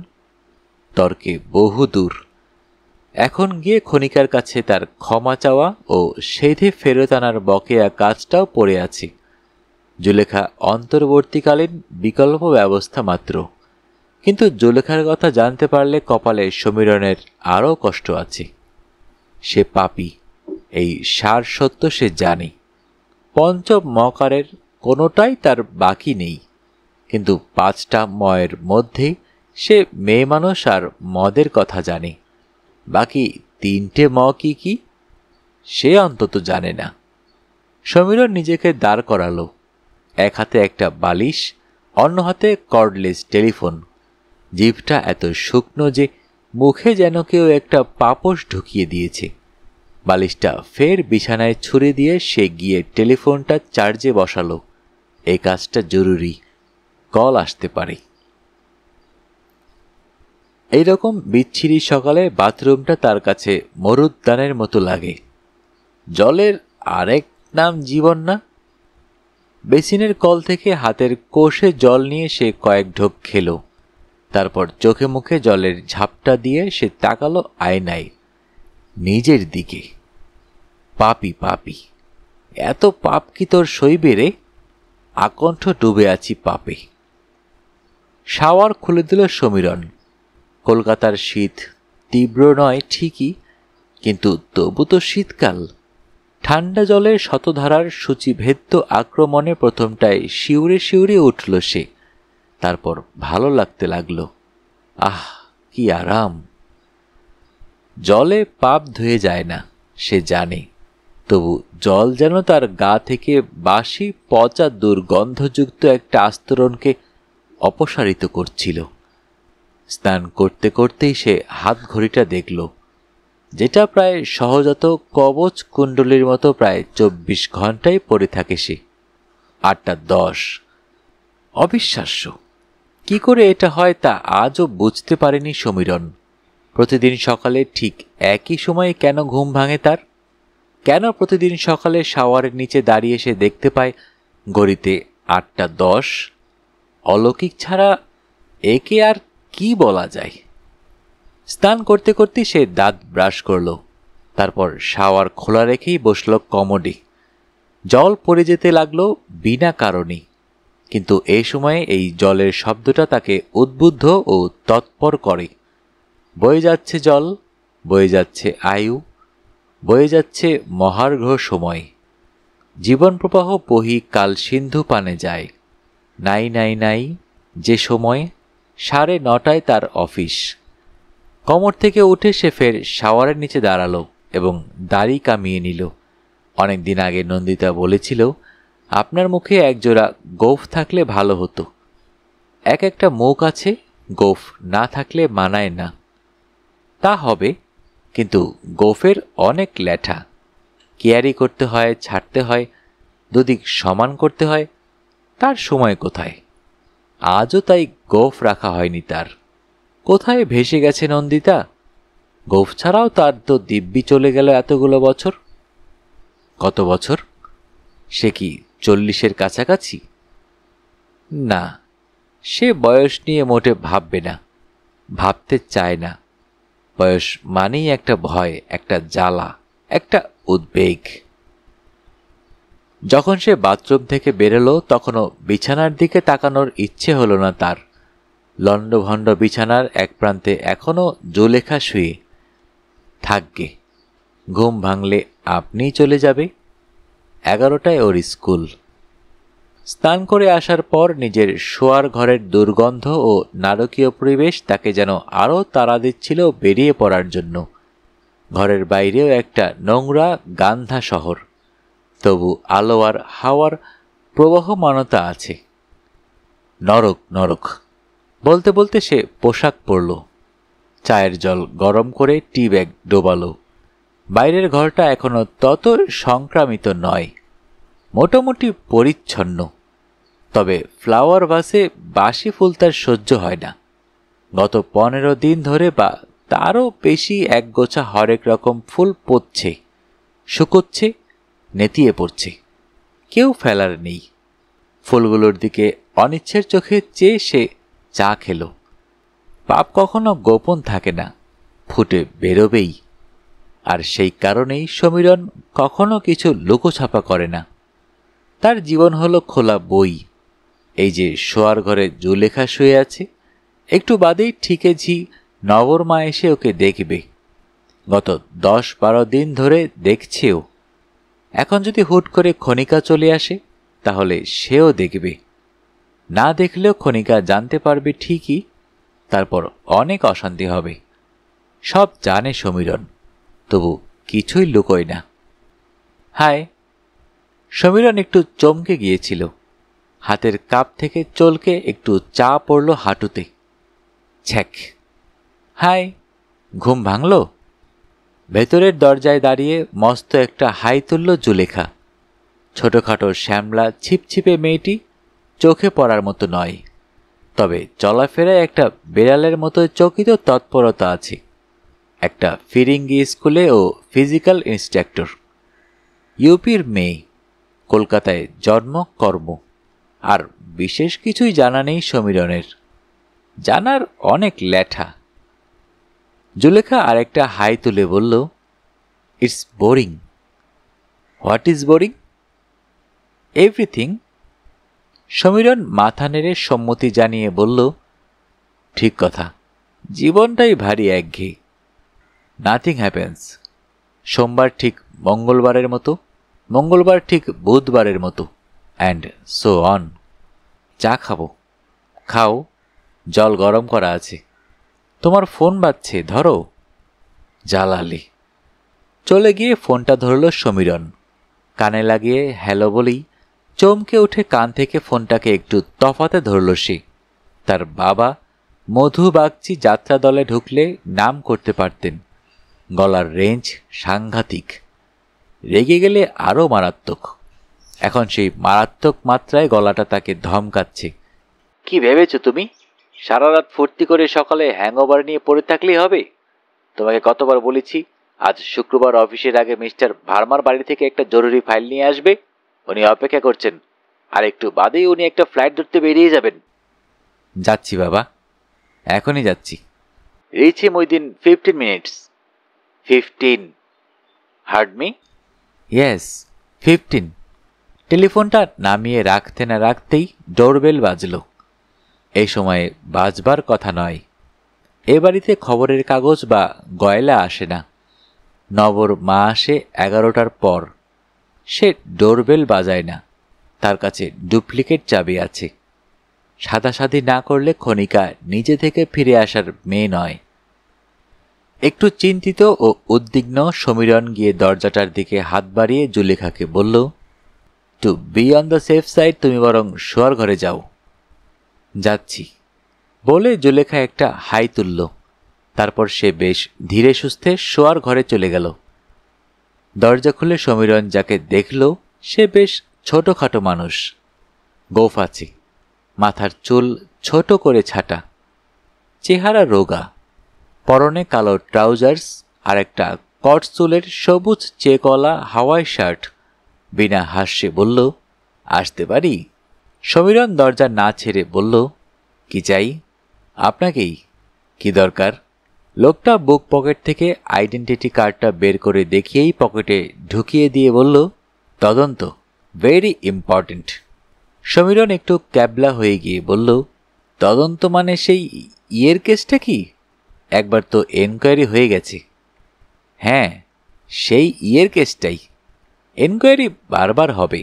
তর্কে বহু দূর। এখন গিয়ে খনিকার কাছে তার ক্ষমা চাওয়া ও সেধে ফেরত আনার বকেয়া কাজটাও পড়ে আছে। জুলেখা অন্তর্বর্তীকালীন বিকল্প ব্যবস্থা মাত্র। কিন্তু জুলেখার কথা জানতে পারলে কপালে সমীরনের আরও কষ্ট আছে। সে পাপী, এই সার সত্য সে জানে। পঞ্চম মকারের কোনোটাই তার বাকি নেই। কিন্তু 5টা ময়ের মধ্যে সে মেয়ে মানুষ আর মদের কথা জানে। বাকি 3টে ম কি কি সে অন্তত জানে না। সমীরন নিজেকে দাঁড় করালো। এক হাতে একটা বালিশ, অন্য হাতে কর্ডলেস টেলিফোন। জিভটা এত শুকনো যে মুখে যেন কেউ একটা পাপোশ ঢুকিয়ে দিয়েছে। বালিশটা ফের বিছানায় ছুঁড়ে দিয়ে সে গিয়ে টেলিফোনটা চার্জে বসালো। এই কাজটা জরুরি, কল আসতে পারে। এইরকম বিচ্ছিরি সকালে বাথরুমটা তার কাছে মরুদ্যানের মতো লাগে। জলের আরেক নাম জীবন না? বেসিনের কল থেকে হাতের কোষে জল নিয়ে সে কয়েক ঢোক খেল। তারপর চোখে মুখে জলের ঝাপটা দিয়ে সে তাকালো আয়নায়, নিজের দিকে। পাপী পাপী, এত পাপ কি তোর সইবে রে? আকণ্ঠ ডুবে আছি পাপে। শাওয়ার খুলে দিল সমীরন। কলকাতার শীত তীব্র নয় ঠিকই, কিন্তু তবু তো শীতকাল। ঠান্ডা জলের শতধারার সূচিভেদ্য আক্রমণে প্রথমটায় শিউরে শিউরে উঠল সে। তারপর ভালো লাগতে লাগল। আহ, কি আরাম! জলে পাপ ধুয়ে যায় না, সে জানে। তবু জল যেন তার গা থেকে বাসি পচা দুর্গন্ধযুক্ত একটা আস্তরণকে অপসারিত করছিল। স্নান করতে করতেই সে হাত ঘড়িটা দেখল, যেটা প্রায় সহজাত কবচ কুণ্ডলীর মতো প্রায় 24 ঘন্টায় পড়ে থাকে সে। 8:10। অবিশ্বাস্য! কি করে এটা হয় তা আজও বুঝতে পারেনি সমীরণ। প্রতিদিন সকালে ঠিক একই সময়ে কেন ঘুম ভাঙে তার? কেন প্রতিদিন সকালে শাওয়ারের নিচে দাঁড়িয়ে সে দেখতে পায় ঘড়িতে 8:10? অলৌকিক ছাড়া একে আর কি বলা যায়? স্নান করতে করতে সে দাঁত ব্রাশ করল, তারপর শাওয়ার খোলা রেখেই বসল কমোডে। জল পড়ে যেতে লাগলো বিনা কারণে, কিন্তু এই সময়ে এই জলের শব্দটা তাকে উদ্বুদ্ধ ও তৎপর করে। বয়ে যাচ্ছে জল, বয়ে যাচ্ছে আয়ু, বয়ে যাচ্ছে মহার্ঘ সময়। জীবন প্রবাহ বহি কাল সিন্ধু পানে যায়। নাই নাই নাই, যে সময় 9:30 তার অফিস। কমর থেকে উঠে সে ফের শাওয়ারের নিচে দাঁড়ালো এবং দাড়ি কামিয়ে নিল। অনেকদিন আগে নন্দিতা বলেছিল, আপনার মুখে একজোড়া গোঁফ থাকলে ভালো হতো। একটা মুখ আছে, গোঁফ না থাকলে মানায় না। তা হবে, কিন্তু গোঁফের অনেক ল্যাঠা, কেয়ারি করতে হয়, ছাড়তে হয়, দুদিক সমান করতে হয়। তার সময় কোথায়? আজও তাই গোঁফ রাখা হয়নি তার। কোথায় ভেসে গেছে নন্দিতা? গোঁফ ছাড়াও তার তো দিব্যি চলে গেল এতগুলো বছর। কত বছর? সে কি 40-এর কাছাকাছি? না, সে বয়স নিয়ে মোটে ভাববে না, ভাবতে চায় না। বয়স মানেই একটা ভয়, একটা জ্বালা, একটা উদ্বেগ। যখন সে বাথরুম থেকে বেরোলো তখনও বিছানার দিকে তাকানোর ইচ্ছে হলো না তার। লণ্ডভণ্ড বিছানার এক প্রান্তে এখনো জুলেখা শুয়ে। থাকবে, ঘুম ভাঙলে আপনিই চলে যাবে। 11টায় ওর স্কুল। স্নান করে আসার পর নিজের শোয়ার ঘরের দুর্গন্ধ ও নারকীয় পরিবেশ তাকে যেন আরও তাড়া দিচ্ছিল বেরিয়ে পড়ার জন্য। ঘরের বাইরেও একটা নোংরা গান্ধা শহর, তবু আলো আর হাওয়ার প্রবাহমানতা আছে। নরক নরক বলতে বলতে সে পোশাক পরল, চায়ের জল গরম করে টি ব্যাগ ডোবালো। বাইরের ঘরটা এখনো তত সংক্রামিত নয়, মোটামুটি পরিচ্ছন্ন। তবে ফ্লাওয়ার ভাসে বাসি ফুল তার সহ্য হয় না। গত 15 দিন ধরে বা তারও বেশি একগোছা হরেক রকম ফুল পচছে, শুকোচ্ছে, নেতিয়ে পড়ছে। কেউ ফেলার নেই। ফুলগুলোর দিকে অনিচ্ছের চোখে চেয়ে সে চা খেল। পাপ কখনো গোপন থাকে না, ফুটে বেরোবেই। আর সেই কারণেই সমীরণ কখনো কিছু লুকোছাপা করে না। তার জীবন হলো খোলা বই। এই যে শোয়ার ঘরে জুলেখা শুয়ে আছে, একটু বাদেই ঠিকেঝি নবর মা এসে ওকে দেখবে। গত 10-12 দিন ধরে দেখছেও। এখন যদি হুট করে ক্ষণিকা চলে আসে, তাহলে সেও দেখবে। না দেখলেও ক্ষণিকা জানতে পারবে ঠিকই, তারপর অনেক অশান্তি হবে। সব জানে সমীরণ, তবু কিছুই লুকোয় না। হায়! সমীরণ একটু চমকে গিয়েছিল। হাতের কাপ থেকে চলকে একটু চা পড়ল হাঁটুতে। ছ্যাক! হায়! ঘুম ভাঙল। ভেতরের দরজায় দাঁড়িয়ে মস্ত একটা হাই তুলল জুলেখা। ছোটখাটো শ্যামলা ছিপছিপে মেয়েটি চোখে পড়ার মতো নয়, তবে চলাফেরায় একটা বেড়ালের মতো চকিত তৎপরতা আছে। একটা ফিরিঙ্গি স্কুলে ও ফিজিক্যাল ইন্সট্রাক্টর। ইউপির মেয়ে, কলকাতায় জন্ম কর্ম, আর বিশেষ কিছুই জানা নেই সমীরণের। জানার অনেক ল্যাঠা। জুলেখা আরেকটা হাই তুলে বলল, it's boring. What is boring? Everything. Samiran মাথা নেড়ে সম্মতি জানিয়ে বলল, ঠিক কথা, জীবনটাই ভারী একঘেয়ে। Nothing happens. সোমবার ঠিক মঙ্গলবারের মতো, মঙ্গলবার ঠিক বুধবারের মতো, অ্যান্ড সো অন। চা খাবো? খাও, জল গরম করা আছে। তোমার ফোন বাজছে, ধরো। জ্বালালি। চলে গিয়ে ফোনটা ধরল সমীরণ। কানে লাগিয়ে হ্যালো বলেই চমকে উঠে কান থেকে ফোনটাকে একটু তফাতে ধরল সে। তার বাবা মধু বাগচি যাত্রা দলে ঢুকলে নাম করতে পারতেন। গলার রেঞ্জ সাংঘাতিক, রেগে গেলে আরও মারাত্মক। এখন সেই মারাত্মক মাত্রায় গলাটা তাকে ধমকাচ্ছে। কি ভেবেছো তুমি? সারা রাত ফুর্তি করে সকালে হ্যাংওভার নিয়ে পড়ে থাকলেই হবে? তোমাকে কতবার বলেছি আজ শুক্রবার অফিসের আগে মিস্টার ভার্মার বাড়ি থেকে একটা জরুরি ফাইল নিয়ে আসবে। উনি অপেক্ষা করছেন, আর একটু বাদেই উনি একটা ফ্লাইট ধরতে বেরিয়ে যাবেন। যাচ্ছি বাবা, এখনই যাচ্ছি। Reach him within 15 minutes. 15? Heard me? Yes, 15। টেলিফোনটা নামিয়ে রাখতে না রাখতেই ডোরবেল বাজল। এই সময়ে বাজবার কথা নয়। এ বাড়িতে খবরের কাগজ বা গয়লা আসে না। নবর মা আসে 11টার পর। সে ডোরবেল বাজায় না, তার কাছে ডুপ্লিকেট চাবি আছে। সাদাসাদি না করলে ক্ষণিকা নিজে থেকে ফিরে আসার মেয়ে নয়। একটু চিন্তিত ও উদ্বিগ্ন সমীরণ গিয়ে দরজাটার দিকে হাত বাড়িয়ে জুলেখাকে বলল, to be on the safe side তুমি বরং শোয়ার ঘরে যাও। যাচ্ছি বলে জুলেখা একটা হাই তুলল। তারপর সে বেশ ধীরে সুস্থে শোয়ার ঘরে চলে গেল। দরজা খুলে সমীরণ যাকে দেখল সে বেশ ছোটখাটো মানুষ, গোঁফ আছে, মাথার চুল ছোট করে ছাটা, চেহারা রোগা, পরনে কালো ট্রাউজার্স আর একটা কট চুলের সবুজ চেকলা হাওয়াই শার্ট। বিনা হাস্যে বলল, আসতে পারি? সমীরণ দরজা না ছেড়ে বলল, কি চাই? আপনাকেই। কি দরকার? লোকটা বুক পকেট থেকে আইডেন্টিটি কার্ডটা বের করে দেখিয়েই পকেটে ঢুকিয়ে দিয়ে বলল, তদন্ত, ভেরি ইম্পর্ট্যান্ট। সমীরণ একটু ক্যাবলা হয়ে গিয়ে বলল, তদন্ত মানে সেই ইয়ের কেসটা কি? একবার তো এনকোয়ারি হয়ে গেছে। হ্যাঁ, সেই ইয়ের কেসটাই। এনকোয়ারি বারবার হবে,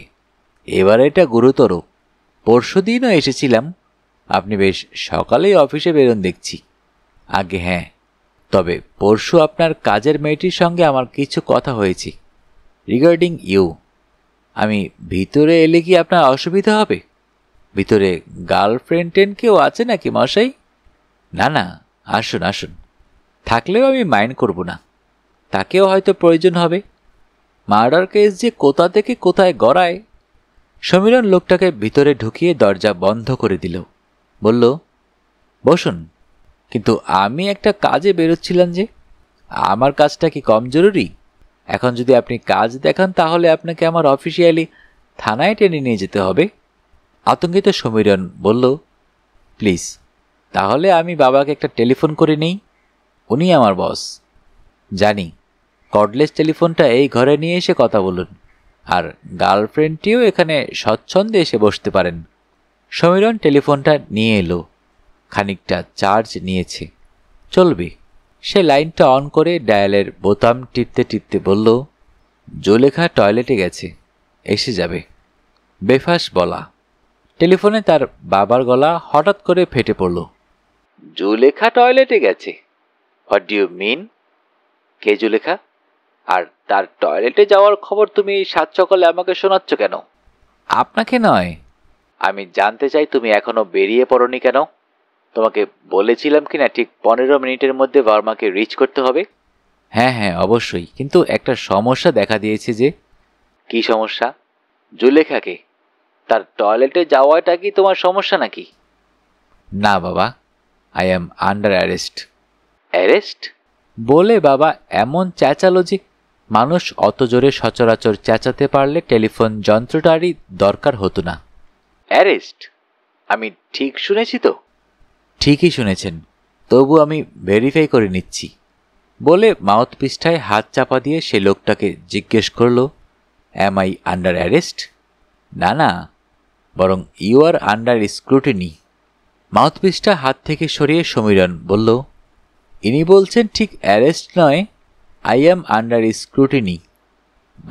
এবার এটা গুরুতর। পরশুদিনও এসেছিলাম, আপনি বেশ সকালেই অফিসে বেরোন দেখছি। আগে হ্যাঁ, তবে পরশু আপনার কাজের মেয়েটির সঙ্গে আমার কিছু কথা হয়েছে রিগার্ডিং ইউ। আমি ভিতরে এলে কি আপনার অসুবিধা হবে? ভিতরে গার্লফ্রেন্ড কেউ আছে নাকি মশাই? না না, আসুন আসুন। থাকলেও আমি মাইন্ড করব না, তাকেও হয়তো প্রয়োজন হবে। মার্ডার কেস যে কোথা থেকে কোথায় গড়ায়। সমীরণ লোকটাকে ভিতরে ঢুকিয়ে দরজা বন্ধ করে দিল। বলল, বসুন। কিন্তু আমি একটা কাজে বেরোচ্ছিলাম যে। আমার কাজটা কি কম জরুরি? এখন যদি আপনি কাজ দেখান তাহলে আপনাকে আমার অফিসিয়ালি থানায় টেনে নিয়ে যেতে হবে। আতঙ্কিত সমীরণ বলল, প্লিজ, তাহলে আমি বাবাকে একটা টেলিফোন করে নেই। উনি আমার বস। জানি, কর্ডলেস টেলিফোনটা এই ঘরে নিয়ে এসে কথা বলুন, আর গার্লফ্রেন্ডটিও এখানে স্বচ্ছন্দে এসে বসতে পারেন। সমীরণ টেলিফোনটা নিয়ে এলো। খানিকটা চার্জ নিয়েছে, চলবে। সে লাইনটা অন করে ডায়ালের বোতাম টিপতে টিপতে বলল, জুলেখা টয়লেটে গেছে, এসে যাবে। বেফাস বলা। টেলিফোনে তার বাবার গলা হঠাৎ করে ফেটে পড়ল। জুলেখা টয়লেটে গেছে? What do you mean? কে জুলেখা? আর তার টয়লেটে যাওয়ার খবর তুমি সাত সকালে আমাকে শোনাচ্ছ কেন? আপনাকে নয়, আমি জানতে চাই তুমি এখনো বেরিয়ে পড়নি কেন। তোমাকে বলেছিলাম কিনা ঠিক 15 মিনিটের মধ্যে ভার্মাকে রিচ করতে হবে? হ্যাঁ হ্যাঁ অবশ্যই, কিন্তু একটা সমস্যা দেখা দিয়েছে যে। কি সমস্যা? জুলেখাকে, তার টয়লেটে যাওয়াটা কি তোমার সমস্যা নাকি? না বাবা, I am under arrest. Arrest বলে বাবা এমন চেঁচালো যে মানুষ অত জোরে সচরাচর চেঁচাতে পারলে টেলিফোন যন্ত্রটারই দরকার হতো না। অ্যারেস্ট? আমি ঠিক শুনেছি তো? ঠিকই শুনেছেন, তবু আমি ভেরিফাই করে নিচ্ছি বলে মাউথপিসটায় হাত চাপা দিয়ে সে লোকটাকে জিজ্ঞেস করল, অ্যাম আই আন্ডার অ্যারেস্ট? না না, বরং ইউ আর আন্ডার স্ক্রুটিনি। মাউথপিসটা হাত থেকে সরিয়ে সমীরণ বলল, ইনি বলছেন ঠিক অ্যারেস্ট নয়, আই অ্যাম আন্ডার স্ক্রুটিনি।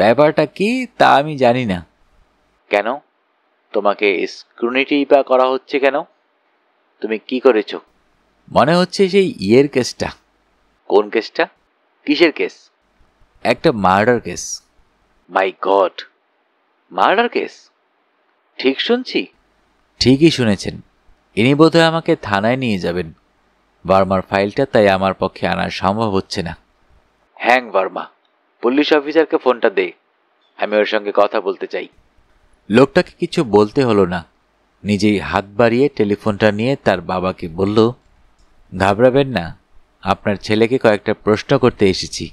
ব্যাপারটা কি তা আমি জানি না। কেন? তোমাকে স্ক্রুটিনি বা করা হচ্ছে কেন? তুমি কি করেছ? মনে হচ্ছে সেই ইয়ের কেসটা। কোন কেসটা? কিসের কেস? একটা মার্ডার কেস। মাই গড, মার্ডার কেস? ঠিক শুনছি? ঠিকই শুনেছেন। ইনি বোধহয় আমাকে থানায় নিয়ে যাবেন। ভার্মার ফাইলটা, তাই আমার পক্ষে আনা সম্ভব হচ্ছে না। হ্যাং ভার্মা, পুলিশ অফিসারকে ফোনটা দে, আমি ওর সঙ্গে কথা বলতে চাই। লোকটাকে কিছু বলতে হলো না, নিজেই হাত বাড়িয়ে টেলিফোনটা নিয়ে তার বাবাকে বলল, ঘাবড়াবেন না, আপনার ছেলেকে কয়েকটা প্রশ্ন করতে এসেছি।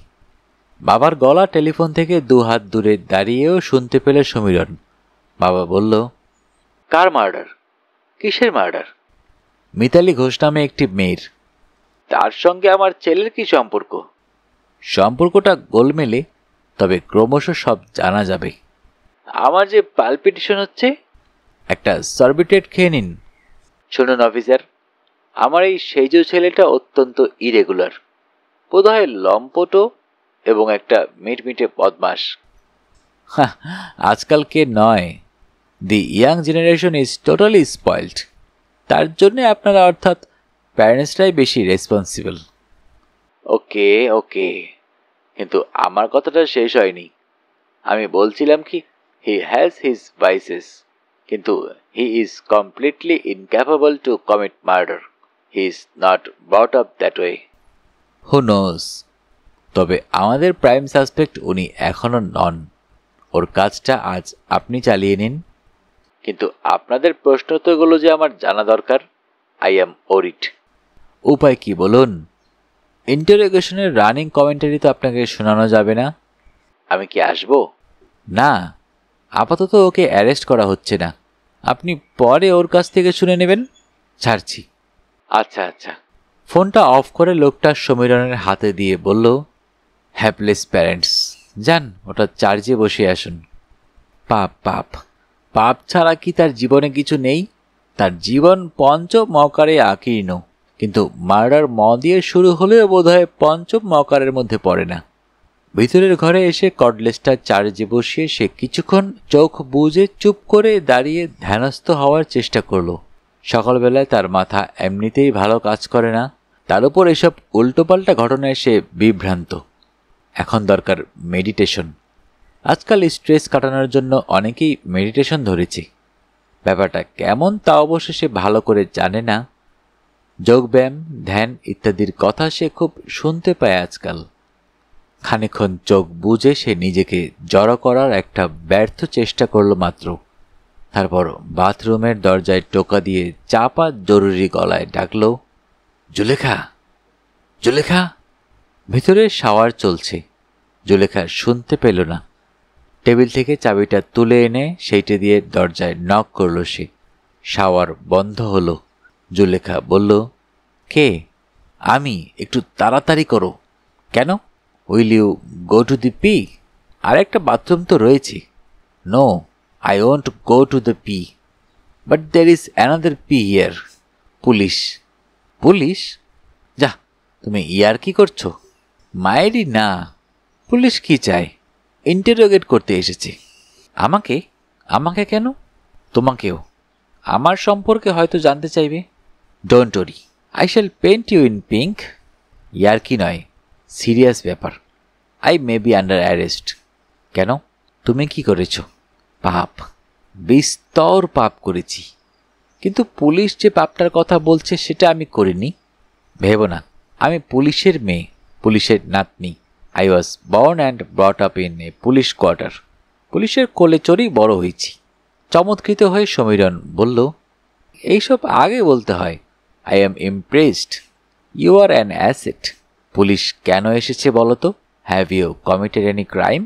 বাবার গলা টেলিফোন থেকে 2 হাত দূরে দাঁড়িয়েও শুনতে পেল সমীরণ। বাবা বলল, কার মার্ডার? কিসের মার্ডার? মিতালি ঘোষ নামে একটি মেয়ের। তার সঙ্গে আমার ছেলের কি সম্পর্ক? সম্পর্কটা গোলমেলে, তবে ক্রমশ সব জানা যাবে। আমার যে পালপিটেশন হচ্ছে, একটা সরবিটেট খেয়ে নিন। শুনুন অফিসার, আমার এই সেজ ছেলেটা অত্যন্ত ইরেগুলার, বোধহয় লম্পটো এবং একটা মিটমিটে বদমাস। আজকাল কে নয়, দি young generation is totally spoiled. তার জন্যে আপনারা অর্থাৎ প্যারেন্টসরাই বেশি রেসপন্সিবল। ওকে ওকে, কিন্তু আমার কথাটা শেষ হয়নি। আমি বলছিলাম কি, হি হ্যাজ হিজ ভাইসেস, কিন্তু he is completely incapable two commit murder. He is not brought up that way. Who knows? তবে আমাদের প্রাইম সাসপেক্ট উনি এখনো নন। ওর কাজটা আজ আপনি চালিয়ে নিন। কিন্তু আপনাদের প্রশ্ন তো এগুলো যে আমার জানা দরকার। I am worried. উপায় কি বলুন? ইন্টারোগেশনের রানিং কমেন্টারি তো আপনাকে শোনানো যাবে না। আমি কি আসব? না, আপাতত ওকে অ্যারেস্ট করা হচ্ছে না, আপনি পরে ওর কাছ থেকে শুনে নেবেন। ছাড়ছি। আচ্ছা আচ্ছা। ফোনটা অফ করে লোকটা সমীরণের হাতে দিয়ে বলল, হ্যাপলেস প্যারেন্টস, যান ওটা চার্জে বসে আসুন। পাপ পাপ পাপ ছাড়া কি তার জীবনে কিছু নেই? তার জীবন পঞ্চম মকারে আকীর্ণ, কিন্তু মার্ডার ম দিয়ে শুরু হলেও বোধহয় পঞ্চম মকারের মধ্যে পড়ে না। ভিতরের ঘরে এসে কর্ডলেসটা চার্জে বসিয়ে সে কিছুক্ষণ চোখ বুজে চুপ করে দাঁড়িয়ে ধ্যানস্থ হওয়ার চেষ্টা করলো। সকালবেলায় তার মাথা এমনিতেই ভালো কাজ করে না, তার উপর এসব উল্টোপাল্টা ঘটনায় সে বিভ্রান্ত। এখন দরকার মেডিটেশন। আজকাল স্ট্রেস কাটানোর জন্য অনেকেই মেডিটেশন ধরেছে। ব্যাপারটা কেমন তা অবশ্য সে ভালো করে জানে না। যোগব্যায়াম, ধ্যান ইত্যাদির কথা সে খুব শুনতে পায় আজকাল। খানিকক্ষণ চোখ বুজে সে নিজেকে জড়ো করার একটা ব্যর্থ চেষ্টা করল মাত্র। তারপর বাথরুমের দরজায় টোকা দিয়ে চাপা জরুরি গলায় ডাকল, জুলেখা, জুলেখা। ভিতরে শাওয়ার চলছে, জুলেখা শুনতে পেল না। টেবিল থেকে চাবিটা তুলে এনে সেইটে দিয়ে দরজায় নক করল সে। শাওয়ার বন্ধ হলো। জুলেখা বলল, কে? আমি। একটু তাড়াতাড়ি করো। কেন? Will you go to the pee? আর একটা বাথরুম তো রয়েছে। No, I won't go to the pee, but there is another pee here. Police. Police? যা, তুমি ইয়ার কি করছো? মায়েরই না। পুলিশ কি চায়? ইন্টারোগেট করতে এসেছে। আমাকে? আমাকে কেন? তোমাকেও। আমার সম্পর্কে হয়তো জানতে চাইবে। Don't worry, I shall paint you in pink. ইয়ার কি নয়, সিরিয়াস ব্যাপার। I may be under arrest. কেন? তুমি কি করেছ? পাপ, বিস্তর পাপ করেছি, কিন্তু পুলিশ যে পাপটার কথা বলছে সেটা আমি করিনি। ভেবো না, আমি পুলিশের মেয়ে, পুলিশের নাতনি। I was born and brought up in a police quarter. পুলিশের কোলে চড়েই বড় হয়েছি। চমৎকৃত হয়ে সমীরণ বলল, এইসব আগে বলতে হয়। I am impressed. You are an asset. Police কেন এসেছে বলো তো? Have you committed any crime?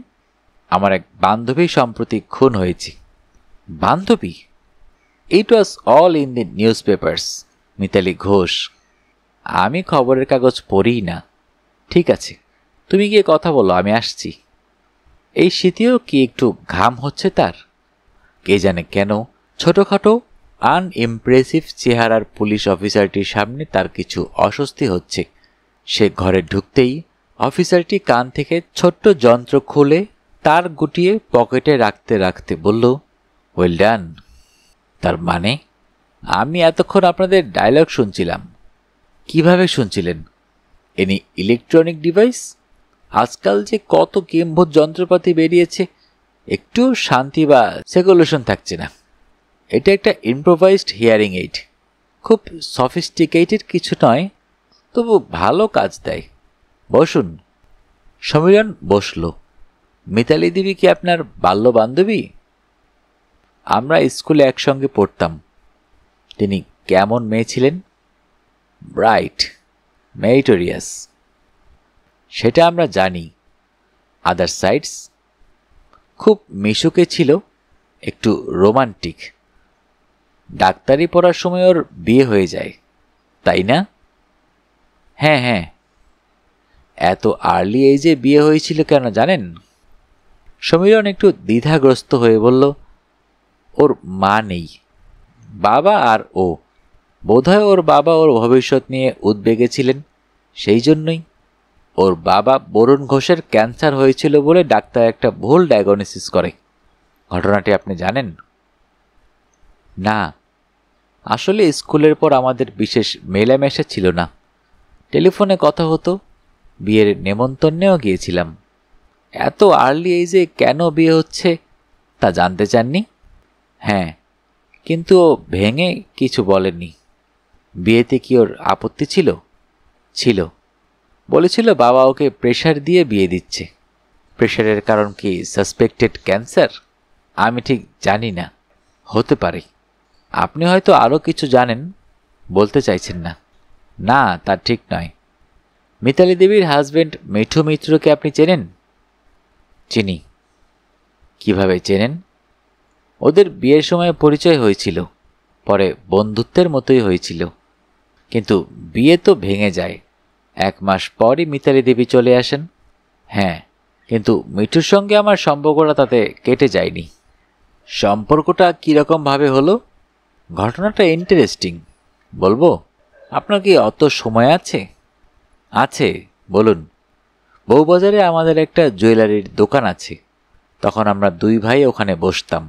আমার এক বান্ধবী সম্প্রতি খুন হয়েছে। বান্ধবী? It was all in the newspapers. Mitali Ghosh. আমি খবরের কাগজ পড়িই না। ঠিক আছে, তুমি গিয়ে কথা বলো, আমি আসছি। এই শীতেও কি একটু ঘাম হচ্ছে তার? কে জানে কেন ছোটখাটো আনইমপ্রেসিভ চেহারার পুলিশ অফিসারটির সামনে তার কিছু অস্বস্তি হচ্ছে। সে ঘরে ঢুকতেই অফিসারটি কান থেকে ছোট্ট যন্ত্র খুলে তার গুটিয়ে পকেটে রাখতে রাখতে বলল, ওয়েল ডান। তার মানে? আমি এতক্ষণ আপনাদের ডায়লগ শুনছিলাম। কিভাবে শুনছিলেন? Any electronic device? আজকাল যে কত গেমভূত যন্ত্রপাতি বেরিয়েছে, একটু শান্তি বা সেকুলেশন থাকছে না। এটা একটা ইম্প্রোভাইজড হিয়ারিং এইড, খুব সফিস্টিকেটেড কিছু নয়, তবু ভালো কাজ দেয়। বসুন। সমীরণ বসল। মিতালি দেবী কি আপনার বাল্য বান্ধবী? আমরা স্কুলে একসঙ্গে পড়তাম। তিনি কেমন মেয়ে ছিলেন? Bright, meritorious. সেটা আমরা জানি। আদার সাইডস? খুব মিশুকে ছিল, একটু রোমান্টিক। ডাক্তারি পড়ার সময় ওর বিয়ে হয়ে যায়, তাই না? হ্যাঁ হ্যাঁ। এত আর্লি এজে বিয়ে হয়েছিল কেন জানেন? সমীরণ একটু দ্বিধাগ্রস্ত হয়ে বলল, ওর মা নেই, বাবা আর ও। বোধহয় ওর বাবা ওর ভবিষ্যৎ নিয়ে উদ্বেগে ছিলেন, সেই জন্যই। ওর বাবা বরুণ ঘোষের ক্যান্সার হয়েছিল বলে ডাক্তার একটা ভুল ডায়াগনোসিস করে। ঘটনাটি আপনি জানেন? না, আসলে স্কুলের পর আমাদের বিশেষ মেলামেশা ছিল না। টেলিফোনে কথা হতো, বিয়ের নেমন্তন্নেও গিয়েছিলাম। এত আর্লি এজে কেন বিয়ে হচ্ছে তা জানতে চাননি? হ্যাঁ, কিন্তু ও ভেঙে কিছু বলেনি। বিয়েতে কি ওর আপত্তি ছিল? ছিল। বলেছিল বাবা ওকে প্রেশার দিয়ে বিয়ে দিচ্ছে। প্রেশারের কারণ কি সাসপেক্টেড ক্যান্সার? আমি ঠিক জানি না, হতে পারে। আপনি হয়তো আরও কিছু জানেন, বলতে চাইছেন না। না, তা ঠিক নয়। মিতালি দেবীর হাজবেন্ড মিঠু মিত্রকে আপনি চেনেন? চিনি। কিভাবে চেনেন? ওদের বিয়ের সময় পরিচয় হয়েছিল, পরে বন্ধুত্বের মতোই হয়েছিল। কিন্তু বিয়ে তো ভেঙে যায়। 1 মাস পরই মিতালি দেবী চলে আসেন। হ্যাঁ, কিন্তু মিঠুর সঙ্গে আমার সম্পর্কটা তাতে কেটে যায়নি। সম্পর্কটা কীরকমভাবে হলো? ঘটনাটা ইন্টারেস্টিং। বলবো? আপনার কি অত সময় আছে? আছে, বলুন। বউবাজারে আমাদের একটা জুয়েলারির দোকান আছে। তখন আমরা 2 ভাই ওখানে বসতাম।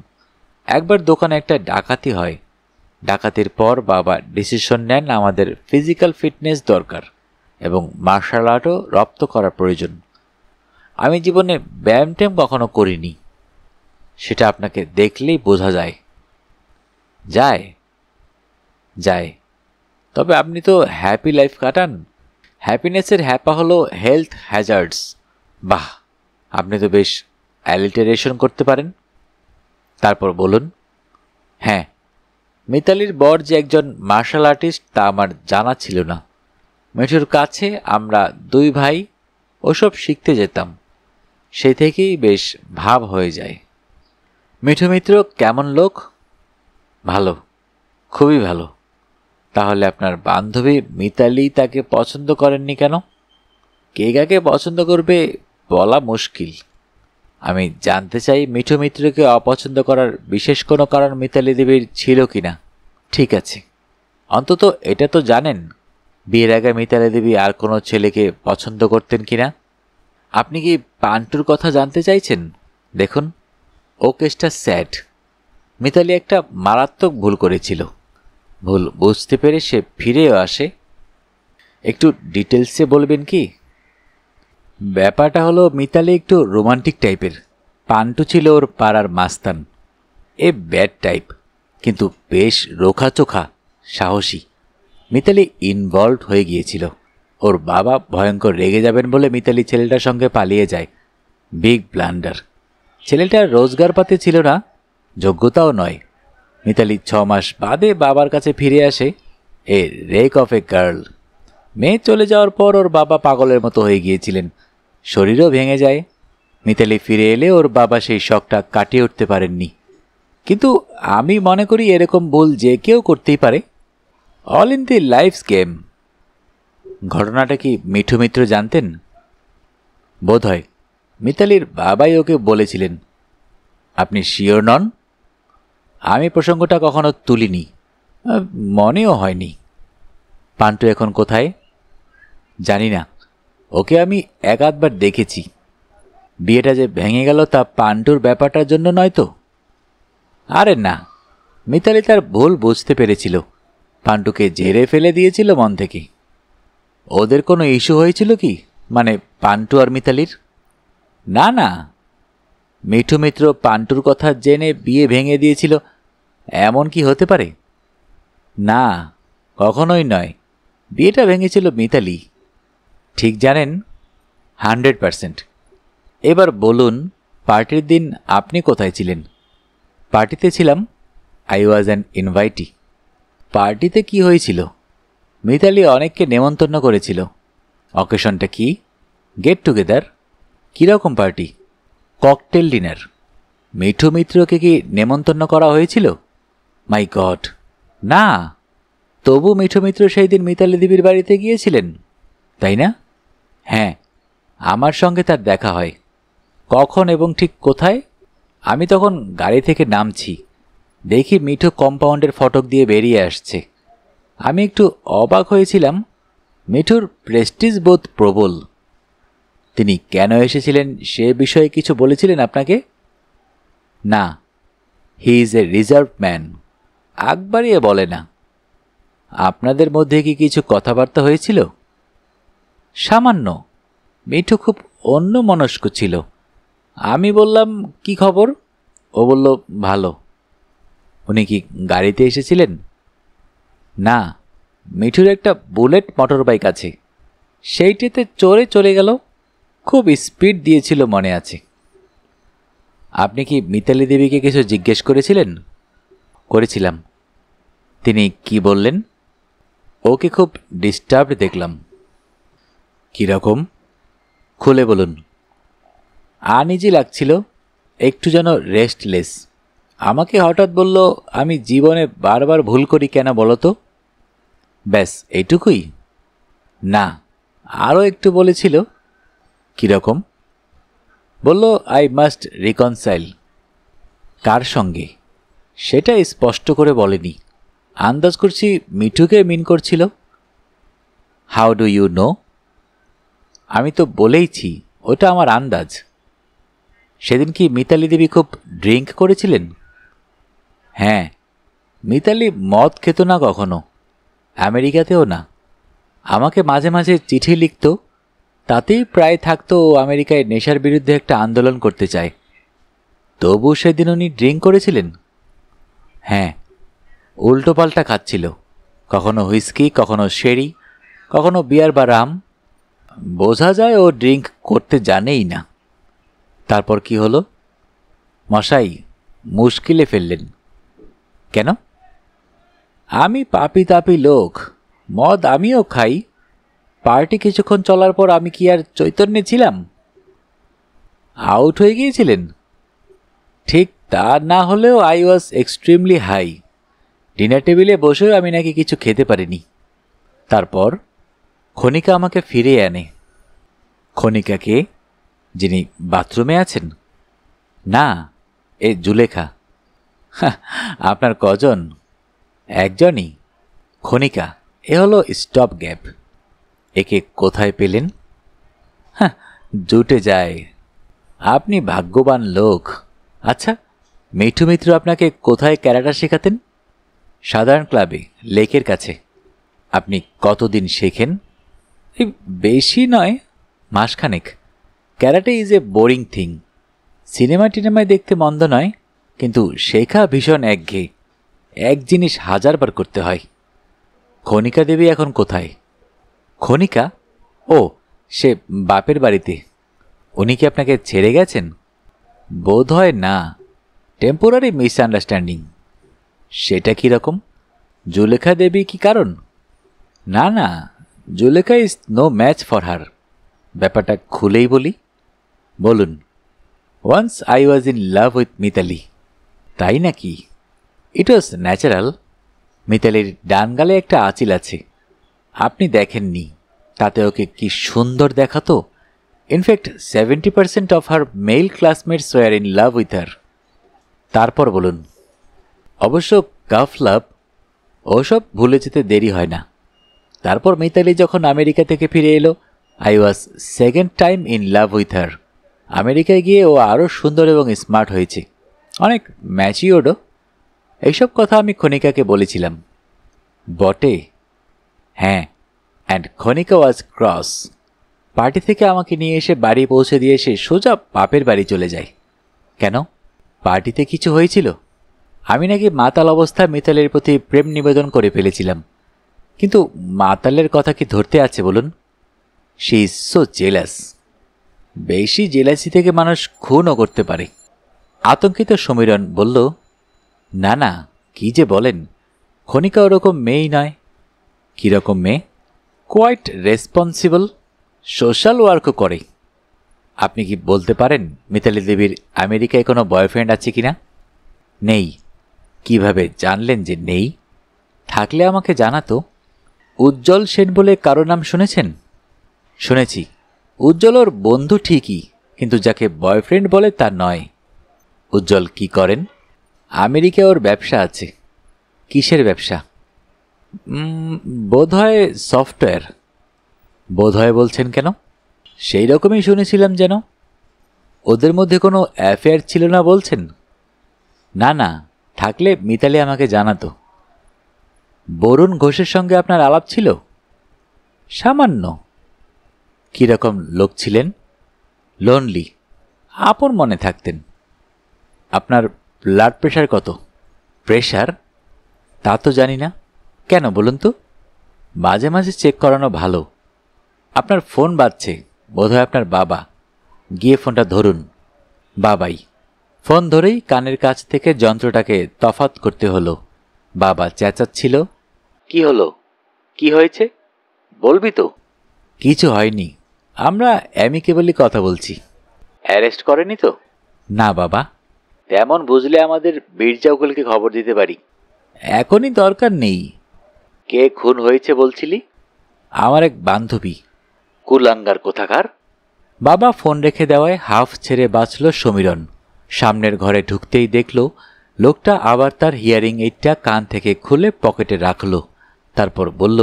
একবার দোকানে একটা ডাকাতি হয়। ডাকাতির পর বাবা ডিসিশন নেন আমাদের ফিজিক্যাল ফিটনেস দরকার এবং মার্শাল আর্টও রপ্ত করা প্রয়োজন। আমি জীবনে ব্যায়াম ট্যায়াম কখনো করিনি। সেটা আপনাকে দেখলেই বোঝা যায়। যায়? যায়। তবে আপনি তো হ্যাপি লাইফ কাটান। হ্যাপিনেসের হ্যাপা হলো হেলথ হ্যাজার্ডস। বাহ, আপনি তো বেশ অ্যালিটারেশন করতে পারেন। তারপর বলুন। হ্যাঁ, মিতালির বর যে একজন মার্শাল আর্টিস্ট তা আমার জানা ছিল না। মিঠুর কাছে আমরা 2 ভাই ওসব শিখতে যেতাম। সে থেকেই বেশ ভাব হয়ে যায়। মিঠু মিত্র কেমন লোক? ভালো, খুবই ভালো। তাহলে আপনার বান্ধবী মিতালি তাকে পছন্দ করেননি কেন? কে কাকে পছন্দ করবে বলা মুশকিল। আমি জানতে চাই মিঠু মিত্রকে অপছন্দ করার বিশেষ কোনো কারণ মিতালি দেবীর ছিল কিনা। ঠিক আছে, অন্তত এটা তো জানেন বিয়ের আগে মিতালি দেবী আর কোনো ছেলেকে পছন্দ করতেন কিনা। আপনি কি পান্টুর কথা জানতে চাইছেন? দেখুন, ও কেসটা স্যাড। মিতালি একটা মারাত্মক ভুল করেছিল। ভুল বুঝতে পেরে সে ফিরেও আসে। একটু ডিটেলসে বলবেন কি? ব্যাপারটা হলো মিতালি একটু রোমান্টিক টাইপের। পান্টু ছিল ওর পাড়ার মাস্তান। এ ব্যাড টাইপ, কিন্তু বেশ রোখাচোখা, সাহসী। মিতালি ইনভলভড হয়ে গিয়েছিল। ওর বাবা ভয়ঙ্কর রেগে যাবেন বলে মিতালি ছেলেটার সঙ্গে পালিয়ে যায়। Big blunder. ছেলেটার রোজগারপাতি ছিল না, যোগ্যতাও নয়। মিতালি 6 মাস বাদে বাবার কাছে ফিরে আসে। এ রেক অফ এ গার্ল। মেয়ে চলে যাওয়ার পর ওর বাবা পাগলের মতো হয়ে গিয়েছিলেন, শরীরও ভেঙে যায়। মিতালি ফিরে এলে ওর বাবা সেই শখটা কাটিয়ে উঠতে পারেননি। কিন্তু আমি মনে করি এরকম ভুল যে কেউ করতেই পারে। All in the life's game. ঘটনাটা কি মিঠু মিত্র জানতেন? বোধহয় মিতালির বাবাই ওকে বলেছিলেন। আপনি শিওর নন? আমি প্রসঙ্গটা কখনো তুলিনি, মনেও হয়নি। পান্টু এখন কোথায়? জানি না। ওকে আমি 1-8বার দেখেছি। বিয়েটা যে ভেঙে গেল তা পান্টুর ব্যাপারটার জন্য নয় তো? আরে না, মিতালি তার ভুল বুঝতে পেরেছিল। পান্টুকে ঝেড়ে ফেলে দিয়েছিল মন থেকে। ওদের কোনো ইস্যু হয়েছিল কি, মানে পান্টু আর মিতালির? না না, মিঠু মিত্র পান্টুর কথা জেনে বিয়ে ভেঙে দিয়েছিল এমন কি হতে পারে? না, কখনোই নয়। বিয়েটা ভেঙেছিল মিতালি। ঠিক জানেন? 100%। এবার বলুন, পার্টির দিন আপনি কোথায় ছিলেন? পার্টিতে ছিলাম। I was an invitee. পার্টিতে কি হয়েছিল? মিতালি অনেককে নেমন্তন্ন করেছিল। অকেশনটা কি? Get together. কীরকম পার্টি? Cocktail dinner. মিঠু মিত্রকে কি নেমন্তন্ন করা হয়েছিল? মাই গড, না। তবু মিঠু মিত্র সেই দিন মিতালি দেবীর বাড়িতে গিয়েছিলেন, তাই না? হ্যাঁ, আমার সঙ্গে তার দেখা হয়। কখন এবং ঠিক কোথায়? আমি তখন গাড়ি থেকে নামছি, দেখি মিঠু কম্পাউন্ডের ফটক দিয়ে বেরিয়ে আসছে। আমি একটু অবাক হয়েছিলাম। মিঠুর প্রেস্টিজ বোধ প্রবল। তিনি কেন এসেছিলেন সে বিষয়ে কিছু বলেছিলেন আপনাকে? না, he is a reserve man. আগ বাড়িয়ে বলে না। আপনাদের মধ্যে কি কিছু কথাবার্তা হয়েছিল? সামান্য। মিঠু খুব অন্যমনস্ক ছিল। আমি বললাম, কি খবর? ও বলল, ভালো। উনি কি গাড়িতে এসেছিলেন? না, মিঠুর একটা বুলেট মোটর বাইক আছে, সেইটিতে চড়ে চলে গেল। খুব স্পিড দিয়েছিল মনে আছে। আপনি কি মিতালি দেবীকে কিছু জিজ্ঞেস করেছিলেন? করেছিলাম। তিনি কি বললেন? ওকে খুব ডিস্টার্বড দেখলাম। কীরকম? খুলে বলুন। আনইজি লাগছিল, একটু যেন রেস্টলেস। আমাকে হঠাৎ বলল, আমি জীবনে বারবার ভুল করি কেন বলো তো? ব্যাস এইটুকুই? না, আরও একটু বলেছিল। কীরকম? বলল, আই মাস্ট রিকনসাইল। কার সঙ্গে সেটা স্পষ্ট করে বলেনি। আন্দাজ করছি মিঠুকে মিন করছিল। How do you know? আমি তো বলেইছি ওটা আমার আন্দাজ। সেদিন কি মিতালি দেবী খুব ড্রিঙ্ক করেছিলেন? হ্যাঁ, মিতালি মদ খেত না কখনো, আমেরিকাতেও না। আমাকে মাঝে মাঝে চিঠি লিখত, তাতেই প্রায় থাকতো ও আমেরিকায় নেশার বিরুদ্ধে একটা আন্দোলন করতে চায়। তবু সেদিন উনি ড্রিঙ্ক করেছিলেন? হ্যাঁ, উল্টো পাল্টা খাচ্ছিল। কখনো হুইস্কি, কখনো শেরি, কখনো বিয়ার বা রাম। বোঝা যায় ও ড্রিঙ্ক করতে জানেই না। তারপর কি হলো? মশাই মুশকিলে ফেললেন। কেন? আমি পাপি তাপি লোক, মদ আমিও খাই। পার্টি কিছুক্ষণ চলার পর আমি কি আর চৈতন্যে ছিলাম? আউট হয়ে গিয়েছিলেন? ঠিক তা না হলেও I was extremely high. Dinner টেবিলে বসেও আমি নাকি কিছু খেতে পারিনি। তারপর খনিকা আমাকে ফিরিয়ে আনে। খনিকাকে? যিনি বাথরুমে আছেন? না, এ জুলেখা। আপনার কজন? একজনই, খনিকা। এ হলো স্টপ গ্যাপ। একে কোথায় পেলেন? জুটে যায়। আপনি ভাগ্যবান লোক। আচ্ছা, মিঠু মিত্র আপনাকে কোথায় ক্যারাটা শেখাতেন? সাধারণ ক্লাবে, লেকের কাছে। আপনি কতদিন শেখেন? এই বেশি নয়, মাসখানেক। Karate is a boring thing. Cinema টিনেমায় দেখতে মন্দ নয়, কিন্তু শেখা ভীষণ একঘেয়ে। এক জিনিস হাজারবার করতে হয়। খনিকা দেবী এখন কোথায়? খনিকা? ও, সে বাপের বাড়িতে। উনি কি আপনাকে ছেড়ে গেছেন? বোধ হয় না, টেম্পোরারি মিসআন্ডারস্ট্যান্ডিং। সেটা কীরকম? জুলেখা দেবী কি কারণ? না না, Zulekha is no match for her. ব্যাপারটা খুলেই বলি। বলুন। Once I was in love with Mitali. তাই নাকি? ইট ওয়াজ ন্যাচারাল। মিতালির ডান গালে একটা আঁচিল আছে, আপনি দেখেননি। তাতে ওকে কি সুন্দর দেখাতো। In fact 70% of her male classmates were in love with her. তারপর বলুন। অবশ্য কাফ লাভ, ওসব ভুলে যেতে দেরি হয় না। তারপর মিতালি যখন আমেরিকা থেকে ফিরে এলো, I was second time in love with হার। আমেরিকায় গিয়ে ও আরও সুন্দর এবং স্মার্ট হয়েছে, অনেক ম্যাচিওর্ডও। এইসব কথা আমি খনিকাকে বলেছিলাম। বটে? হ্যাঁ, and Khanika was cross. Party থেকে আমাকে নিয়ে এসে বাড়ি পৌঁছে দিয়ে এসে সোজা বাপের বাড়ি চলে যায়। কেন? পার্টিতে কিছু হয়েছিল? আমি নাকি মাতাল অবস্থায় মিতালের প্রতি প্রেম নিবেদন করে ফেলেছিলাম। কিন্তু মাতালের কথা কি ধরতে আছে বলুন? She is so jealous. বেশি জেলাসি থেকে মানুষ খুনও করতে পারে। আতঙ্কিত সমীরণ বলল, না না, কি যে বলেন, খনিকা ওরকম মেয়েই নয়। কীরকম মেয়ে? কোয়াইট রেসপন্সিবল, সোশ্যাল ওয়ার্কও করে। আপনি কি বলতে পারেন মিতালি দেবীর আমেরিকায় কোনো বয়ফ্রেন্ড আছে কিনা? নেই। কিভাবে জানলেন যে নেই? থাকলে আমাকে জানাতো। উজ্জ্বল সেন বলে কারো নাম শুনেছেন? শুনেছি। উজ্জ্বল ওর বন্ধু ঠিকই, কিন্তু যাকে বয়ফ্রেন্ড বলে তা নয়। উজ্জ্বল কি করেন? আমেরিকায় ওর ব্যবসা আছে। কিসের ব্যবসা? বোধহয় সফটওয়্যার। বোধহয় বলছেন কেন? সেই রকমই শুনেছিলাম যেন। ওদের মধ্যে কোনো অ্যাফেয়ার ছিল না বলছেন? না না, থাকলে মিতালি আমাকে জানাতো। বরুণ ঘোষের সঙ্গে আপনার আলাপ ছিল? সামান্য। কীরকম লোক ছিলেন? লোনলি, আপন মনে থাকতেন। আপনার ব্লাড প্রেশার কত? প্রেশার? তা তো জানি না। কেন বলুন তো? মাঝে মাঝে চেক করানো ভালো। আপনার ফোন বাজছে, বোধহয় আপনার বাবা। গিয়ে ফোনটা ধরুন। বাবাই। ফোন ধরেই কানের কাছ থেকে যন্ত্রটাকে তফাত করতে হলো। বাবা চেঁচাচ্ছিল, কি হলো? কি হয়েছে? বলবি তো? কিছু হয়নি, আমরা অ্যামিকেবলি কথা বলছি। অ্যারেস্ট করেনি তো? না বাবা। তেমন বুঝলে আমাদের বীরজাউগুলকে খবর দিতে পারি। এখনই দরকার নেই। কে খুন হয়েছে বলছিলি? আমার এক বান্ধবী। কুলাঙ্গার কোথাকার। বাবা ফোন রেখে দেওয়ায় হাফ ছেড়ে বাঁচল সমীরণ। সামনের ঘরে ঢুকতেই দেখল লোকটা আবার তার হিয়ারিং এইডটা কান থেকে খুলে পকেটে রাখল। তারপর বলল,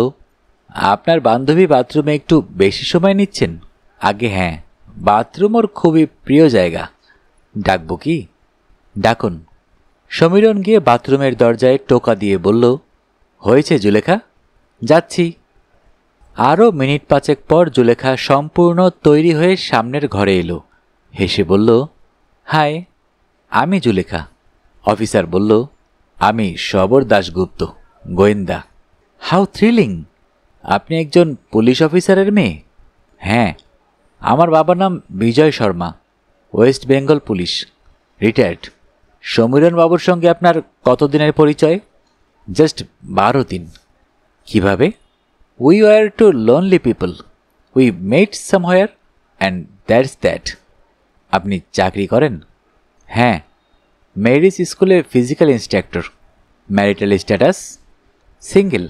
আপনার বান্ধবী বাথরুমে একটু বেশি সময় নিচ্ছেন? আগে হ্যাঁ, বাথরুম ওর খুবই প্রিয় জায়গা। ডাকবো কি? ডাকুন। সমীরণ গিয়ে বাথরুমের দরজায় টোকা দিয়ে বলল, হয়েছে জুলেখা, যাচ্ছি। আরও মিনিট পাঁচেক পর জুলেখা সম্পূর্ণ তৈরি হয়ে সামনের ঘরে এলো। হেসে বলল, হাই, আমি জুলেখা। অফিসার বলল, আমি শবর দাশগুপ্ত, গোয়েন্দা। How thrilling! আপনি একজন পুলিশ অফিসারের মেয়ে? হ্যাঁ। আমার বাবার নাম Bijoy Sharma, West Bengal police, retired. Samiran বাবুর সঙ্গে আপনার কতদিনের পরিচয়? জাস্ট 12 দিন। কিভাবে? We were two lonely people, we met somewhere and that's that. আপনি চাকরি করেন? হ্যাঁ, মেরিস স্কুলে physical instructor. Marital status? Single.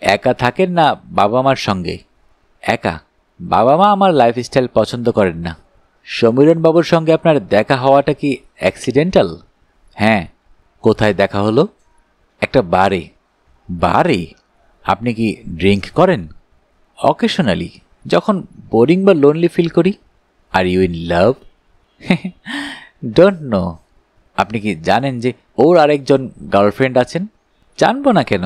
একা থাকেন না বাবা মার সঙ্গে? একা। বাবা মা আমার লাইফস্টাইল পছন্দ করেন না। সমীরণ বাবুর সঙ্গে আপনার দেখা হওয়াটা কি অ্যাক্সিডেন্টাল? হ্যাঁ। কোথায় দেখা হলো? একটা বারে। বারে? আপনি কি ড্রিঙ্ক করেন? অকেশনালি, যখন বোরিং বা লোনলি ফিল করি। Are you in love? Don't know. আপনি কি জানেন যে ওর আরেকজন গার্লফ্রেন্ড আছেন? জানবো না কেন?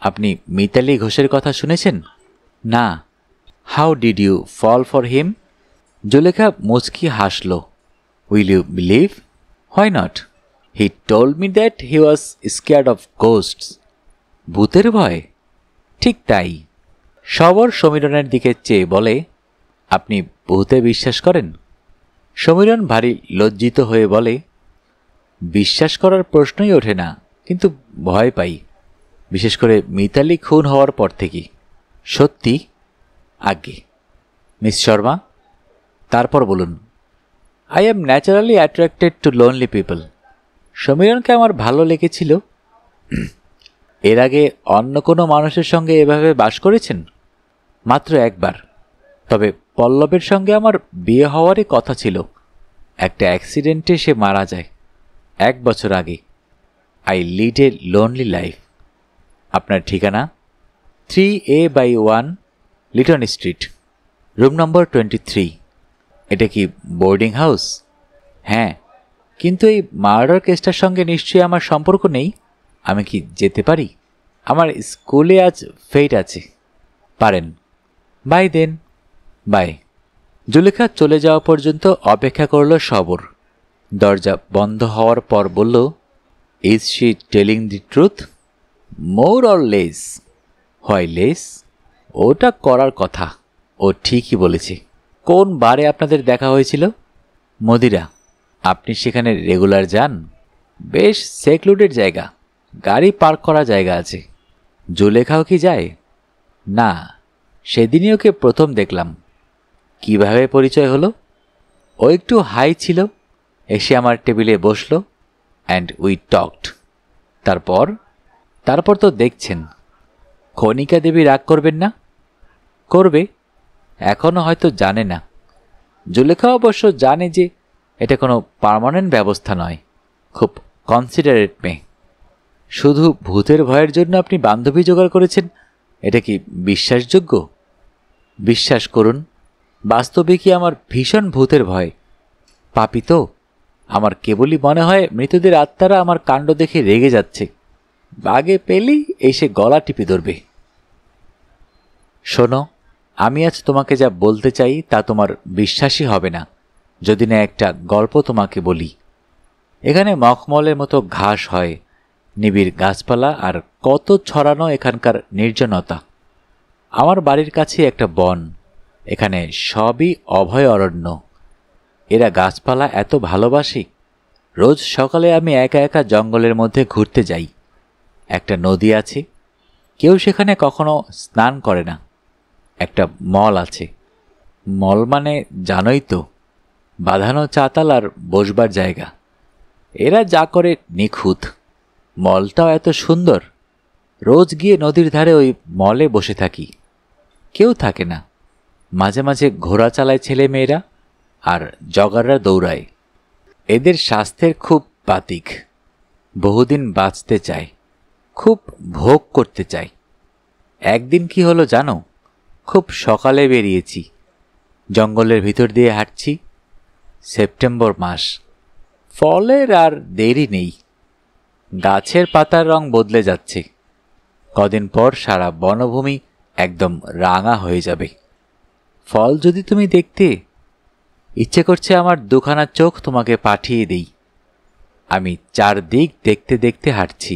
আপনি মিতালি ঘোষের কথা শুনেছেন? না। How did you fall for him? Zulekha মুচকি হাসল। Will you believe? Why not? He told me that he was scared of ghosts. ভূতের ভয়? ঠিক তাই। শবর সমীরণের দিকে চেয়ে বলে, আপনি ভূতে বিশ্বাস করেন? সমীরণ ভারী লজ্জিত হয়ে বলে, বিশ্বাস করার প্রশ্নই ওঠে না, কিন্তু ভয় পাই, বিশেষ করে মিতালি খুন হওয়ার পর থেকে। সত্যি? আগে। মিস শর্মা, তারপর বলুন। I am naturally attracted to lonely people. সমীরণকে আমার ভালো লেগেছিল। এর আগে অন্য কোনো মানুষের সঙ্গে এভাবে বাস করেছেন? মাত্র একবার। তবে পল্লবের সঙ্গে আমার বিয়ে হওয়ারই কথা ছিল। একটা অ্যাক্সিডেন্টে সে মারা যায় 1 বছর আগে। I lead a lonely life. আপনার ঠিকানা? 3A/1 Liton street, room number 23। এটা কি বোর্ডিং হাউস? হ্যাঁ, কিন্তু এই মার্ডার কেসটার সঙ্গে নিশ্চয়ই আমার সম্পর্ক নেই। আমি কি যেতে পারি? আমার স্কুলে আজ ফেট আছে। পারেন। By then. বাই। জুলেখা চলে যাওয়া পর্যন্ত অপেক্ষা করল শবর। দরজা বন্ধ হওয়ার পর বলল, is she telling the truth? More or less? Why less? ওটা করার কথা। ও ঠিকই বলেছে। কোন বারে আপনাদের দেখা হয়েছিল? মদিরা। আপনি সেখানে রেগুলার যান? বেশ সেক্লুডেড জায়গা, গাড়ি পার্ক করা জায়গা আছে। জুলেখাও কি যায়? না, সেদিনই ওকে প্রথম দেখলাম। কিভাবে পরিচয় হলো? ও একটু হাই ছিল, এসে আমার টেবিলে বসলো অ্যান্ড উই টকড। তারপর তারপর তো দেখছেন। কণিকা দেবী রাগ করবেন না? করবে, এখনও হয়তো জানে না। জুলেখা অবশ্য জানে যে এটা কোনো পার্মানেন্ট ব্যবস্থা নয়, খুব কনসিডারেট মেয়ে। শুধু ভূতের ভয়ের জন্য আপনি বান্ধবী জোগাড় করেছেন, এটা কি বিশ্বাসযোগ্য? বিশ্বাস করুন, বাস্তবে কি আমার ভীষণ ভূতের ভয়। পাপী তো, আমার কেবলই মনে হয় মৃতদের আত্মারা আমার কাণ্ড দেখে রেগে যাচ্ছে, বাগে পেলেই এসে গলা টিপে ধরবে। শোনো, আমি আজ তোমাকে যা বলতে চাই তা তোমার বিশ্বাসই হবে না যদি না একটা গল্প তোমাকে বলি। এখানে মখমলের মতো ঘাস হয়, নিবিড় গাছপালা আর কত ছড়ানো এখানকার নির্জনতা। আমার বাড়ির কাছে একটা বন, এখানে সবই অভয় অরণ্য। এরা গাছপালা এত ভালোবাসি, রোজ সকালে আমি একা একা জঙ্গলের মধ্যে ঘুরতে যাই। একটা নদী আছে, কেউ সেখানে কখনো স্নান করে না। একটা মল আছে, মল মানে জানোই তো, বাঁধানো চাতাল আর বসবার জায়গা। এরা যা করে নিখুঁত। মলটাও এত সুন্দর, রোজ গিয়ে নদীর ধারে ওই মলে বসে থাকি। কেউ থাকে না, মাঝে মাঝে ঘোড়া চালায় ছেলে মেয়েরা আর জগাররা দৌড়ায়। এদের স্বাস্থ্যের খুব বাতিক, বহুদিন বাঁচতে চায়, খুব ভোগ করতে চায়। একদিন কি হলো জানো? খুব সকালে বেরিয়েছি, জঙ্গলের ভিতর দিয়ে হাঁটছি। সেপ্টেম্বর মাস, ফলের আর দেরি নেই। গাছের পাতার রং বদলে যাচ্ছে, কদিন পর সারা বনভূমি একদম রাঙা হয়ে যাবে। ফল যদি তুমি দেখতে, ইচ্ছে করছে আমার দুখানা চোখ তোমাকে পাঠিয়ে দেই। আমি চারদিক দেখতে দেখতে হাঁটছি,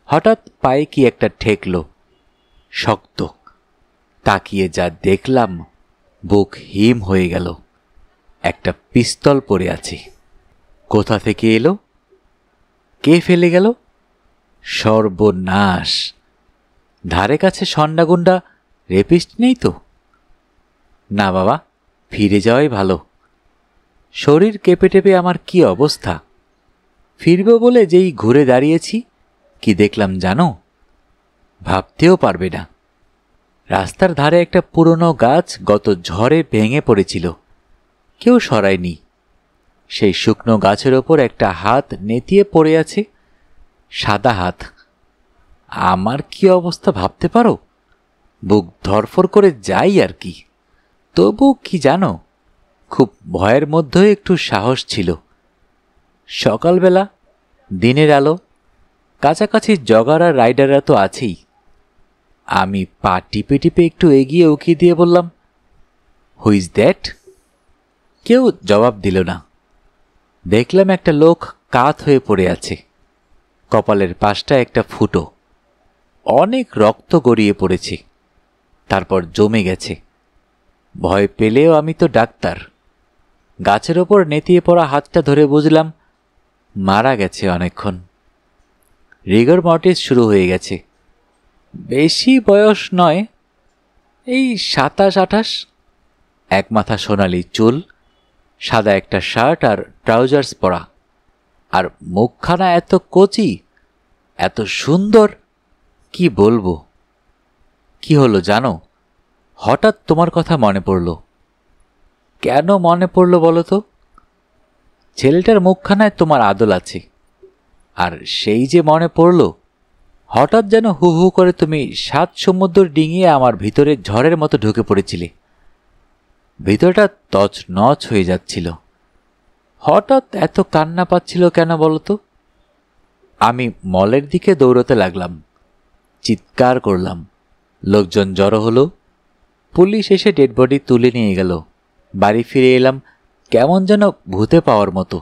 হঠাৎ পায়ে কি একটা ঠেকলো, শক্ত। তাকিয়ে যা দেখলাম, বুক হিম হয়ে গেল। একটা পিস্তল পড়ে আছে। কোথা থেকে এলো? কে ফেলে গেল? সর্বনাশ! ধারে কাছে সন্ডাগুন্ডা রেপিস্ট নেই তো? না বাবা, ফিরে যাওয়াই ভালো। শরীর কেঁপে টেপে আমার কি অবস্থা। ফিরব বলে যেই ঘুরে দাঁড়িয়েছি, কি দেখলাম জানো? ভাবতেও পারবে না। রাস্তার ধারে একটা পুরনো গাছ গত ঝড়ে ভেঙে পড়েছিল, কেউ সরায়নি। সেই শুকনো গাছের ওপর একটা হাত নেতিয়ে পড়ে আছে, সাদা হাত। আমার কি অবস্থা ভাবতে পারো? বুক ধরফর করে যাই আর কি। তবু কি জানো, খুব ভয়ের মধ্যেও একটু সাহস ছিল। সকালবেলা, দিনের আলো, কাছাকাছি জগার আর রাইডাররা তো আছেই। আমি পা টিপে টিপে একটু এগিয়ে উকি দিয়ে বললাম, হু ইজ দ্যাট? কেউ জবাব দিল না। দেখলাম একটা লোক কাত হয়ে পড়ে আছে, কপালের পাশটা একটা ফুটো, অনেক রক্ত গড়িয়ে পড়েছে, তারপর জমে গেছে। ভয় পেলেও আমি তো ডাক্তার। গাছের ওপর নেতিয়ে পড়া হাতটা ধরে বুঝলাম মারা গেছে অনেকক্ষণ। রিগর মর্টিস শুরু হয়ে গেছে। বেশি বয়স নয়, এই 27-28। এক মাথা সোনালি চুল, সাদা একটা শার্ট আর ট্রাউজার্স পরা, আর মুখখানা এত কচি, এত সুন্দর, কি বলবো। কি হলো জানো? হঠাৎ তোমার কথা মনে পড়ল। কেন মনে পড়ল বলো তো? ছেলেটার মুখখানায় তোমার আদল আছে, আর সেই যে মনে পড়ল, হঠাৎ যেন হু হু করে তুমি 7 সমুদ্র ডিঙিয়ে আমার ভিতরে ঝড়ের মতো ঢুকে পড়েছিলে। ভিতরটা তছনছ হয়ে যাচ্ছিল। হঠাৎ এত কান্না পাচ্ছিল কেন বলতো? আমি মলের দিকে দৌড়তে লাগলাম, চিৎকার করলাম। লোকজন জড়ো হলো, পুলিশ এসে ডেড বডি তুলে নিয়ে গেল। বাড়ি ফিরে এলাম কেমন যেন ভূতে পাওয়ার মতো।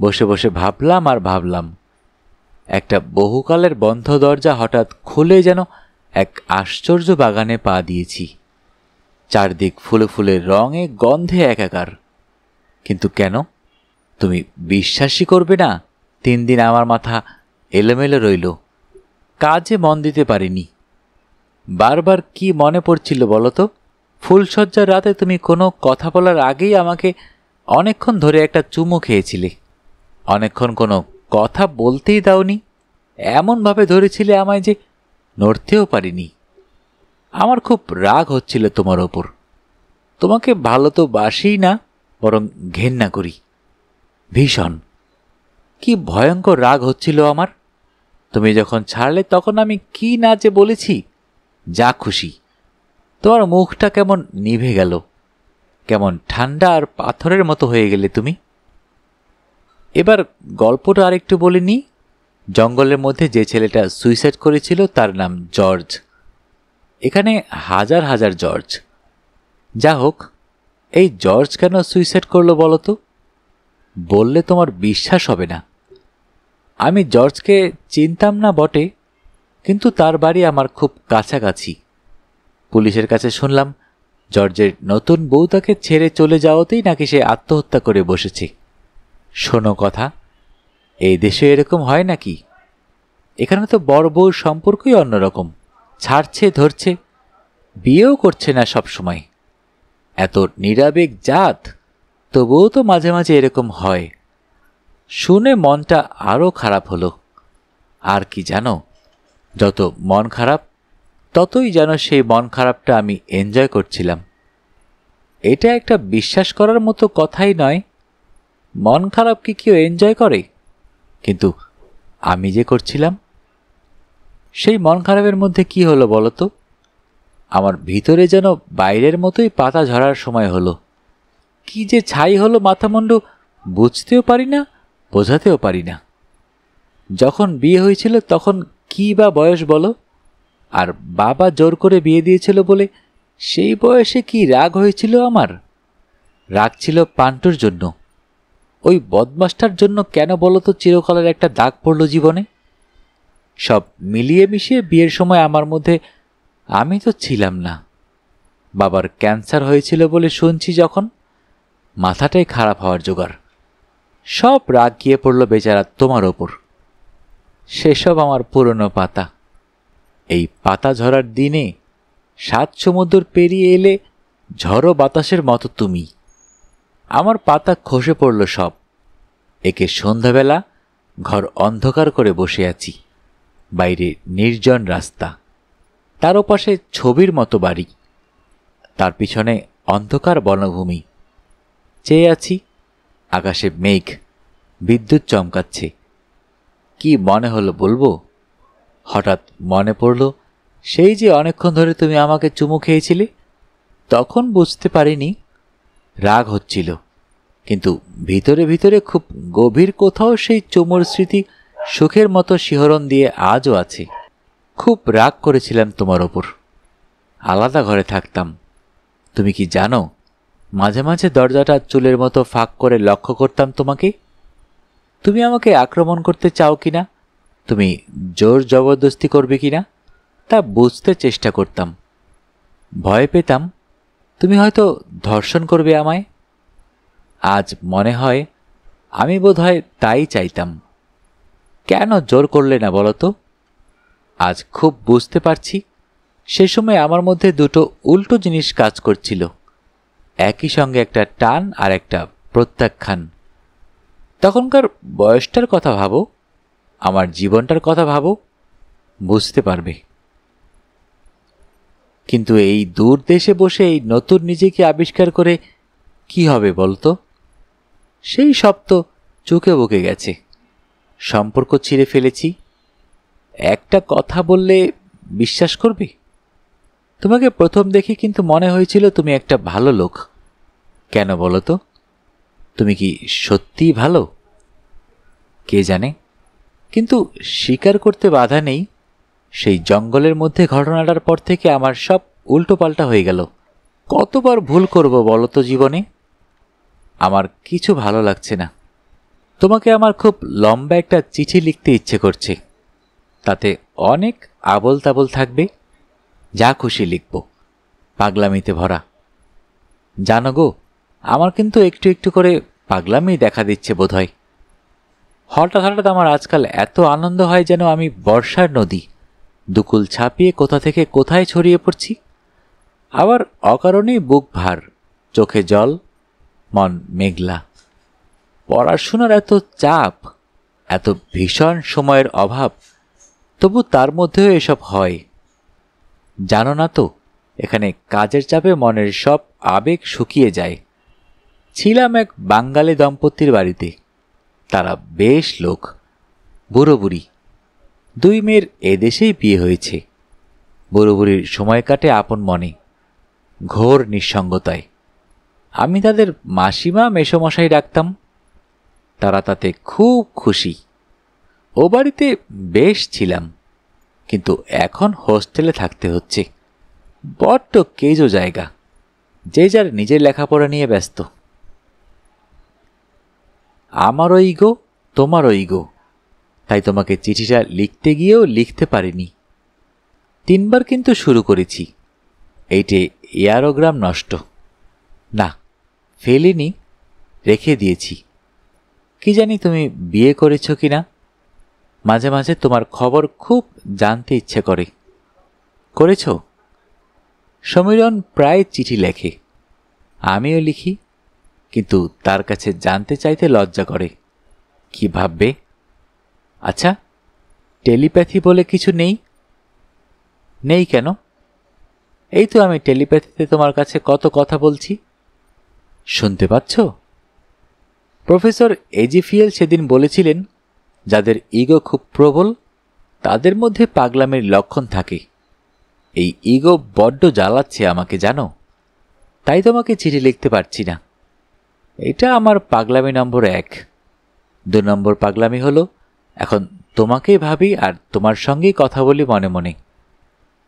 বসে বসে ভাবলাম আর ভাবলাম। একটা বহুকালের বন্ধ দরজা হঠাৎ খুলে যেন এক আশ্চর্য বাগানে পা দিয়েছি। চারদিক ফুলে ফুলে রঙে গন্ধে একাকার। কিন্তু কেন? তুমি বিশ্বাসই করবে না, 3 দিন আমার মাথা এলোমেলো রইল, কাজে মন দিতে পারিনি। বারবার কি মনে পড়ছিল বলো তো? ফুলশয্যার রাতে তুমি কোনো কথা বলার আগেই আমাকে অনেকক্ষণ ধরে একটা চুমু খেয়েছিলে। অনেকক্ষণ কোনো কথা বলতেই দাওনি, এমনভাবে ধরেছিলে আমায় যে নড়তেও পারিনি। আমার খুব রাগ হচ্ছিল তোমার ওপর। তোমাকে ভালো তো বাসিই না, বরং ঘেন্না করি ভীষণ। কি ভয়ঙ্কর রাগ হচ্ছিল আমার। তুমি যখন ছাড়লে তখন আমি কি না যে বলেছি, যা খুশি। তোমার মুখটা কেমন নিভে গেল, কেমন ঠান্ডা আর পাথরের মতো হয়ে গেলে তুমি। এবার গল্পটা আরেকটু বলিনি। জঙ্গলের মধ্যে যে ছেলেটা সুইসাইড করেছিল তার নাম জর্জ। এখানে হাজার হাজার জর্জ। যা হোক, এই জর্জ কেন সুইসাইড করলো বলো তো? বললে তোমার বিশ্বাস হবে না। আমি জর্জকে চিনতাম না বটে, কিন্তু তার বাড়ি আমার খুব কাছাকাছি। পুলিশের কাছে শুনলাম জর্জের নতুন বউ তাকে ছেড়ে চলে যাওয়াতেই নাকি সে আত্মহত্যা করে বসেছে। শোনো কথা, এই দেশে এরকম হয় নাকি? এখানে তো বড় বউর সম্পর্কই অন্যরকম, ছাড়ছে ধরছে, বিয়েও করছে না সব সময়। এত নিরাবেগ জাত, তবুও তো মাঝে মাঝে এরকম হয়। শুনে মনটা আরও খারাপ হলো। আর কি জানো, যত মন খারাপ ততই যেন সেই মন খারাপটা আমি এনজয় করছিলাম। এটা একটা বিশ্বাস করার মতো কথাই নয়। মন খারাপ কি কেউ এনজয় করে? কিন্তু আমি যে করছিলাম। সেই মন খারাপের মধ্যে কি হলো বলো তো? আমার ভিতরে যেন বাইরের মতোই পাতা ঝরার সময় হলো। কি যে ছাই হলো মাথামুন্ডু, বুঝতেও পারি না, বোঝাতেও পারি না। যখন বিয়ে হয়েছিল তখন কি বা বয়স বলো? আর বাবা জোর করে বিয়ে দিয়েছিল বলে সেই বয়সে কি রাগ হয়েছিল আমার? রাগ ছিল পান্টুর জন্য। ওই বদমাসটার জন্য কেন বলো তো চিরকালের একটা দাগ পড়ল জীবনে। সব মিলিয়ে মিশিয়ে বিয়ের সময় আমার মধ্যে আমি তো ছিলাম না। বাবার ক্যান্সার হয়েছিল বলে শুনছি যখন, মাথাটাই খারাপ হওয়ার জোগাড়। সব রাগ গিয়ে পড়ল বেচারা তোমার ওপর। সেসব আমার পুরনো পাতা। এই পাতা ঝরার দিনে 7 সমুদ্র পেরিয়ে এলে ঝড়ো বাতাসের মতো তুমি। আমার পাতা খসে পড়ল সব। একে সন্ধ্যাবেলা ঘর অন্ধকার করে বসে আছি। বাইরে নির্জন রাস্তা, তার ওপাশে ছবির মতো বাড়ি, তার পিছনে অন্ধকার বনভূমি। চেয়ে আছি, আকাশে মেঘ, বিদ্যুৎ চমকাচ্ছে। কি মনে হলো বলবো? হঠাৎ মনে পড়ল সেই যে অনেকক্ষণ ধরে তুমি আমাকে চুমু খেয়েছিলে। তখন বুঝতে পারিনি রাগ হচ্ছিল, কিন্তু ভিতরে ভিতরে খুব গভীর কোথাও সেই চুমুর স্মৃতি সুখের মতো শিহরণ দিয়ে আজও আছে। খুব রাগ করেছিলাম তোমার ওপর। আলাদা ঘরে থাকতাম। তুমি কি জানো, মাঝে মাঝে দরজাটা চুলের মতো ফাঁক করে লক্ষ্য করতাম তোমাকে। তুমি আমাকে আক্রমণ করতে চাও কিনা, তুমি জোর জবরদস্তি করবে কিনা তা বুঝতে চেষ্টা করতাম। ভয় পেতাম তুমি হয়তো ধর্ষণ করবে আমায়। আজ মনে হয় আমি বোধহয় তাই চাইতাম। কেন জোর করলে না বলো তো? আজ খুব বুঝতে পারছি সে সময় আমার মধ্যে দুটো উল্টো জিনিস কাজ করছিল, একই সঙ্গে একটা টান আর একটা প্রত্যাখ্যান। তখনকার বয়সটার কথা ভাবো, আমার জীবনটার কথা ভাবো, বুঝতে পারবে। কিন্তু এই দূর দেশে বসে এই নতুন নিজেকে আবিষ্কার করে কি হবে বলতো? সেই সব তো চুকে বুকে গেছে। সম্পর্ক ছিঁড়ে ফেলেছি। একটা কথা বললে বিশ্বাস করবে? তোমাকে প্রথম দেখে কিন্তু মনে হয়েছিল তুমি একটা ভালো লোক। কেন বলো তো? তুমি কি সত্যিই ভালো? কে জানে, কিন্তু স্বীকার করতে বাধা নেই। সেই জঙ্গলের মধ্যে ঘটনাটার পর থেকে আমার সব উল্টোপাল্টা হয়ে গেল। কতবার ভুল করব বলো তো জীবনে? আমার কিছু ভালো লাগছে না। তোমাকে আমার খুব লম্বা একটা চিঠি লিখতে ইচ্ছে করছে। তাতে অনেক আবল তাবল থাকবে, যা খুশি লিখব, পাগলামিতে ভরা। জানো গো, আমার কিন্তু একটু একটু করে পাগলামি দেখা দিচ্ছে বোধহয়। হঠাৎ হঠাৎ আমার আজকাল এত আনন্দ হয় যেন আমি বর্ষার নদী, দুকুল ছাপিয়ে কোথা থেকে কোথায় ছড়িয়ে পড়ছি। আবার অকারণেই বুক ভার, চোখে জল, মন মেঘলা। পড়াশোনার এত চাপ, এত ভীষণ সময়ের অভাব, তবু তার মধ্যেও এসব হয়। জানো না তো, এখানে কাজের চাপে মনের সব আবেগ শুকিয়ে যায়। ছিলাম এক বাঙালি দম্পতির বাড়িতে। তারা বেশ লোক, বুড়ো বুড়ি, 2 মেয়ের এদেশেই বিয়ে হয়েছে। বুড়ো বুড়ির সময় কাটে আপন মনে, ঘোর নিঃসঙ্গতায়। আমি তাদের মাসিমা মেসোমশাই ডাকতাম। তারা তাতে খুব খুশি। ও বাড়িতে বেশ ছিলাম, কিন্তু এখন হোস্টেলে থাকতে হচ্ছে। বড্ড কেজো জায়গা, যে যার নিজের লেখাপড়া নিয়ে ব্যস্ত। আমারও ইগো, তোমারও ইগো, তাই তোমাকে চিঠিটা লিখতে গিয়েও লিখতে পারিনি। 3 বার কিন্তু শুরু করেছি, এইটে এয়ারোগ্রাম নষ্ট। না, ফেলিনি, রেখে দিয়েছি। কি জানি তুমি বিয়ে করেছ কি না। মাঝে মাঝে তোমার খবর খুব জানতে ইচ্ছে করে। করেছ? সমীরণ প্রায় চিঠি লেখে, আমিও লিখি, কিন্তু তার কাছে জানতে চাইতে লজ্জা করে। কি ভাববে? আচ্ছা, টেলিপ্যাথি বলে কিছু নেই? নেই কেন? এই তো আমি টেলিপ্যাথিতে তোমার কাছে কত কথা বলছি, শুনতে পাচ্ছ? প্রফেসর এজিফিয়েল সেদিন বলেছিলেন, যাদের ইগো খুব প্রবল তাদের মধ্যে পাগলামির লক্ষণ থাকে। এই ইগো বড্ড জ্বালাচ্ছে আমাকে, জানো। তাই তোমাকে চিঠি লিখতে পারছি না। এটা আমার পাগলামি নম্বর 1। 2 নম্বর পাগলামি হলো, এখন তোমাকেই ভাবি আর তোমার সঙ্গেই কথা বলি মনে মনে।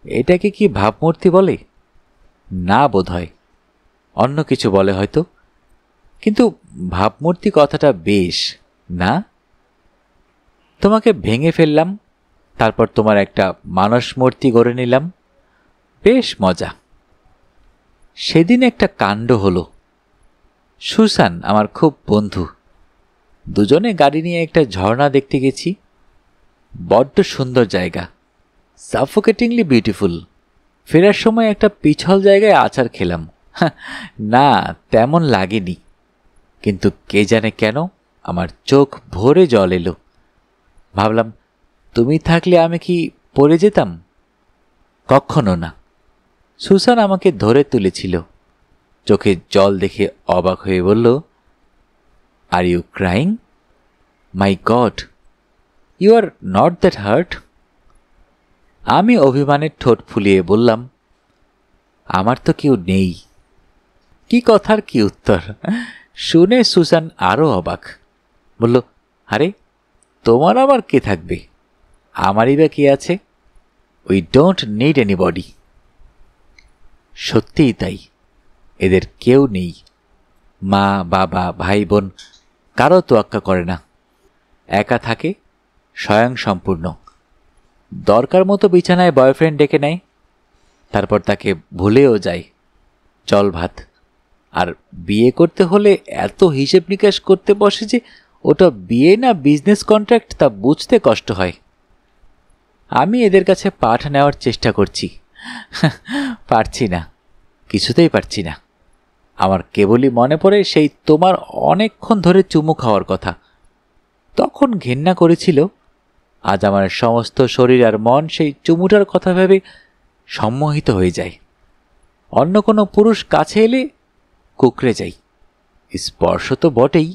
এটাকে কি ভাবমূর্তি বলে? না বোধহয়, অন্য কিছু বলে হয়তো, কিন্তু ভাবমূর্তি কথাটা বেশ, না? তোমাকে ভেঙে ফেললাম, তারপর তোমার একটা মানস মূর্তি গড়ে নিলাম। বেশ মজা। সেদিন একটা কাণ্ড হলো। সুসান আমার খুব বন্ধু, দুজনে গাড়ি নিয়ে একটা ঝর্ণা দেখতে গেছি। বড্ড সুন্দর জায়গা, সাফোকেটিংলি বিউটিফুল। ফেরার সময় একটা পিছল জায়গায় আচার খেলাম। না, তেমন লাগেনি, কিন্তু কে জানে কেন আমার চোখ ভরে জল এলো। ভাবলাম, তুমি থাকলে আমি কি পড়ে যেতাম? কখনো না। সুসান আমাকে ধরে তুলেছিল, চোখে জল দেখে অবাক হয়ে বলল, are you crying? My God, you are not that hurt. আমি অভিমানের ঠোঁট ফুলিয়ে বললাম, আমার তো কেউ নেই। কি কথার কি উত্তর! শুনে সুসান আরো অবাক, বলল, আরে তোমার আবার কে থাকবে? আমারই বা কে আছে? We don't need anybody. সত্যিই তাই, এদের কেউ নেই। মা, বাবা, ভাই বোন কারো তোয়াক্কা করে না। একা থাকে, স্বয়ংসম্পূর্ণ। দরকার মতো বিছানায় বয়ফ্রেন্ড ডেকে নেয়, তারপর তাকে ভুলেও যায়। জল ভাত। আর বিয়ে করতে হলে এত হিসেব নিকাশ করতে বসে যে ওটা বিয়ে না বিজনেস কন্ট্রাক্ট তা বুঝতে কষ্ট হয়। আমি এদের কাছে পাঠ নেওয়ার চেষ্টা করছি, পারছি না, কিছুতেই পারছি না। আমার কেবলই মনে পড়ে সেই তোমার অনেকক্ষণ ধরে চুমু খাওয়ার কথা। তখন ঘেন্না করেছিল, আজ আমার সমস্ত শরীর আর মন সেই চুমুটার কথা ভেবে সম্মোহিত হয়ে যায়। অন্য কোনো পুরুষ কাছে এলে কুকড়ে যাই। স্পর্শ তো বটেই,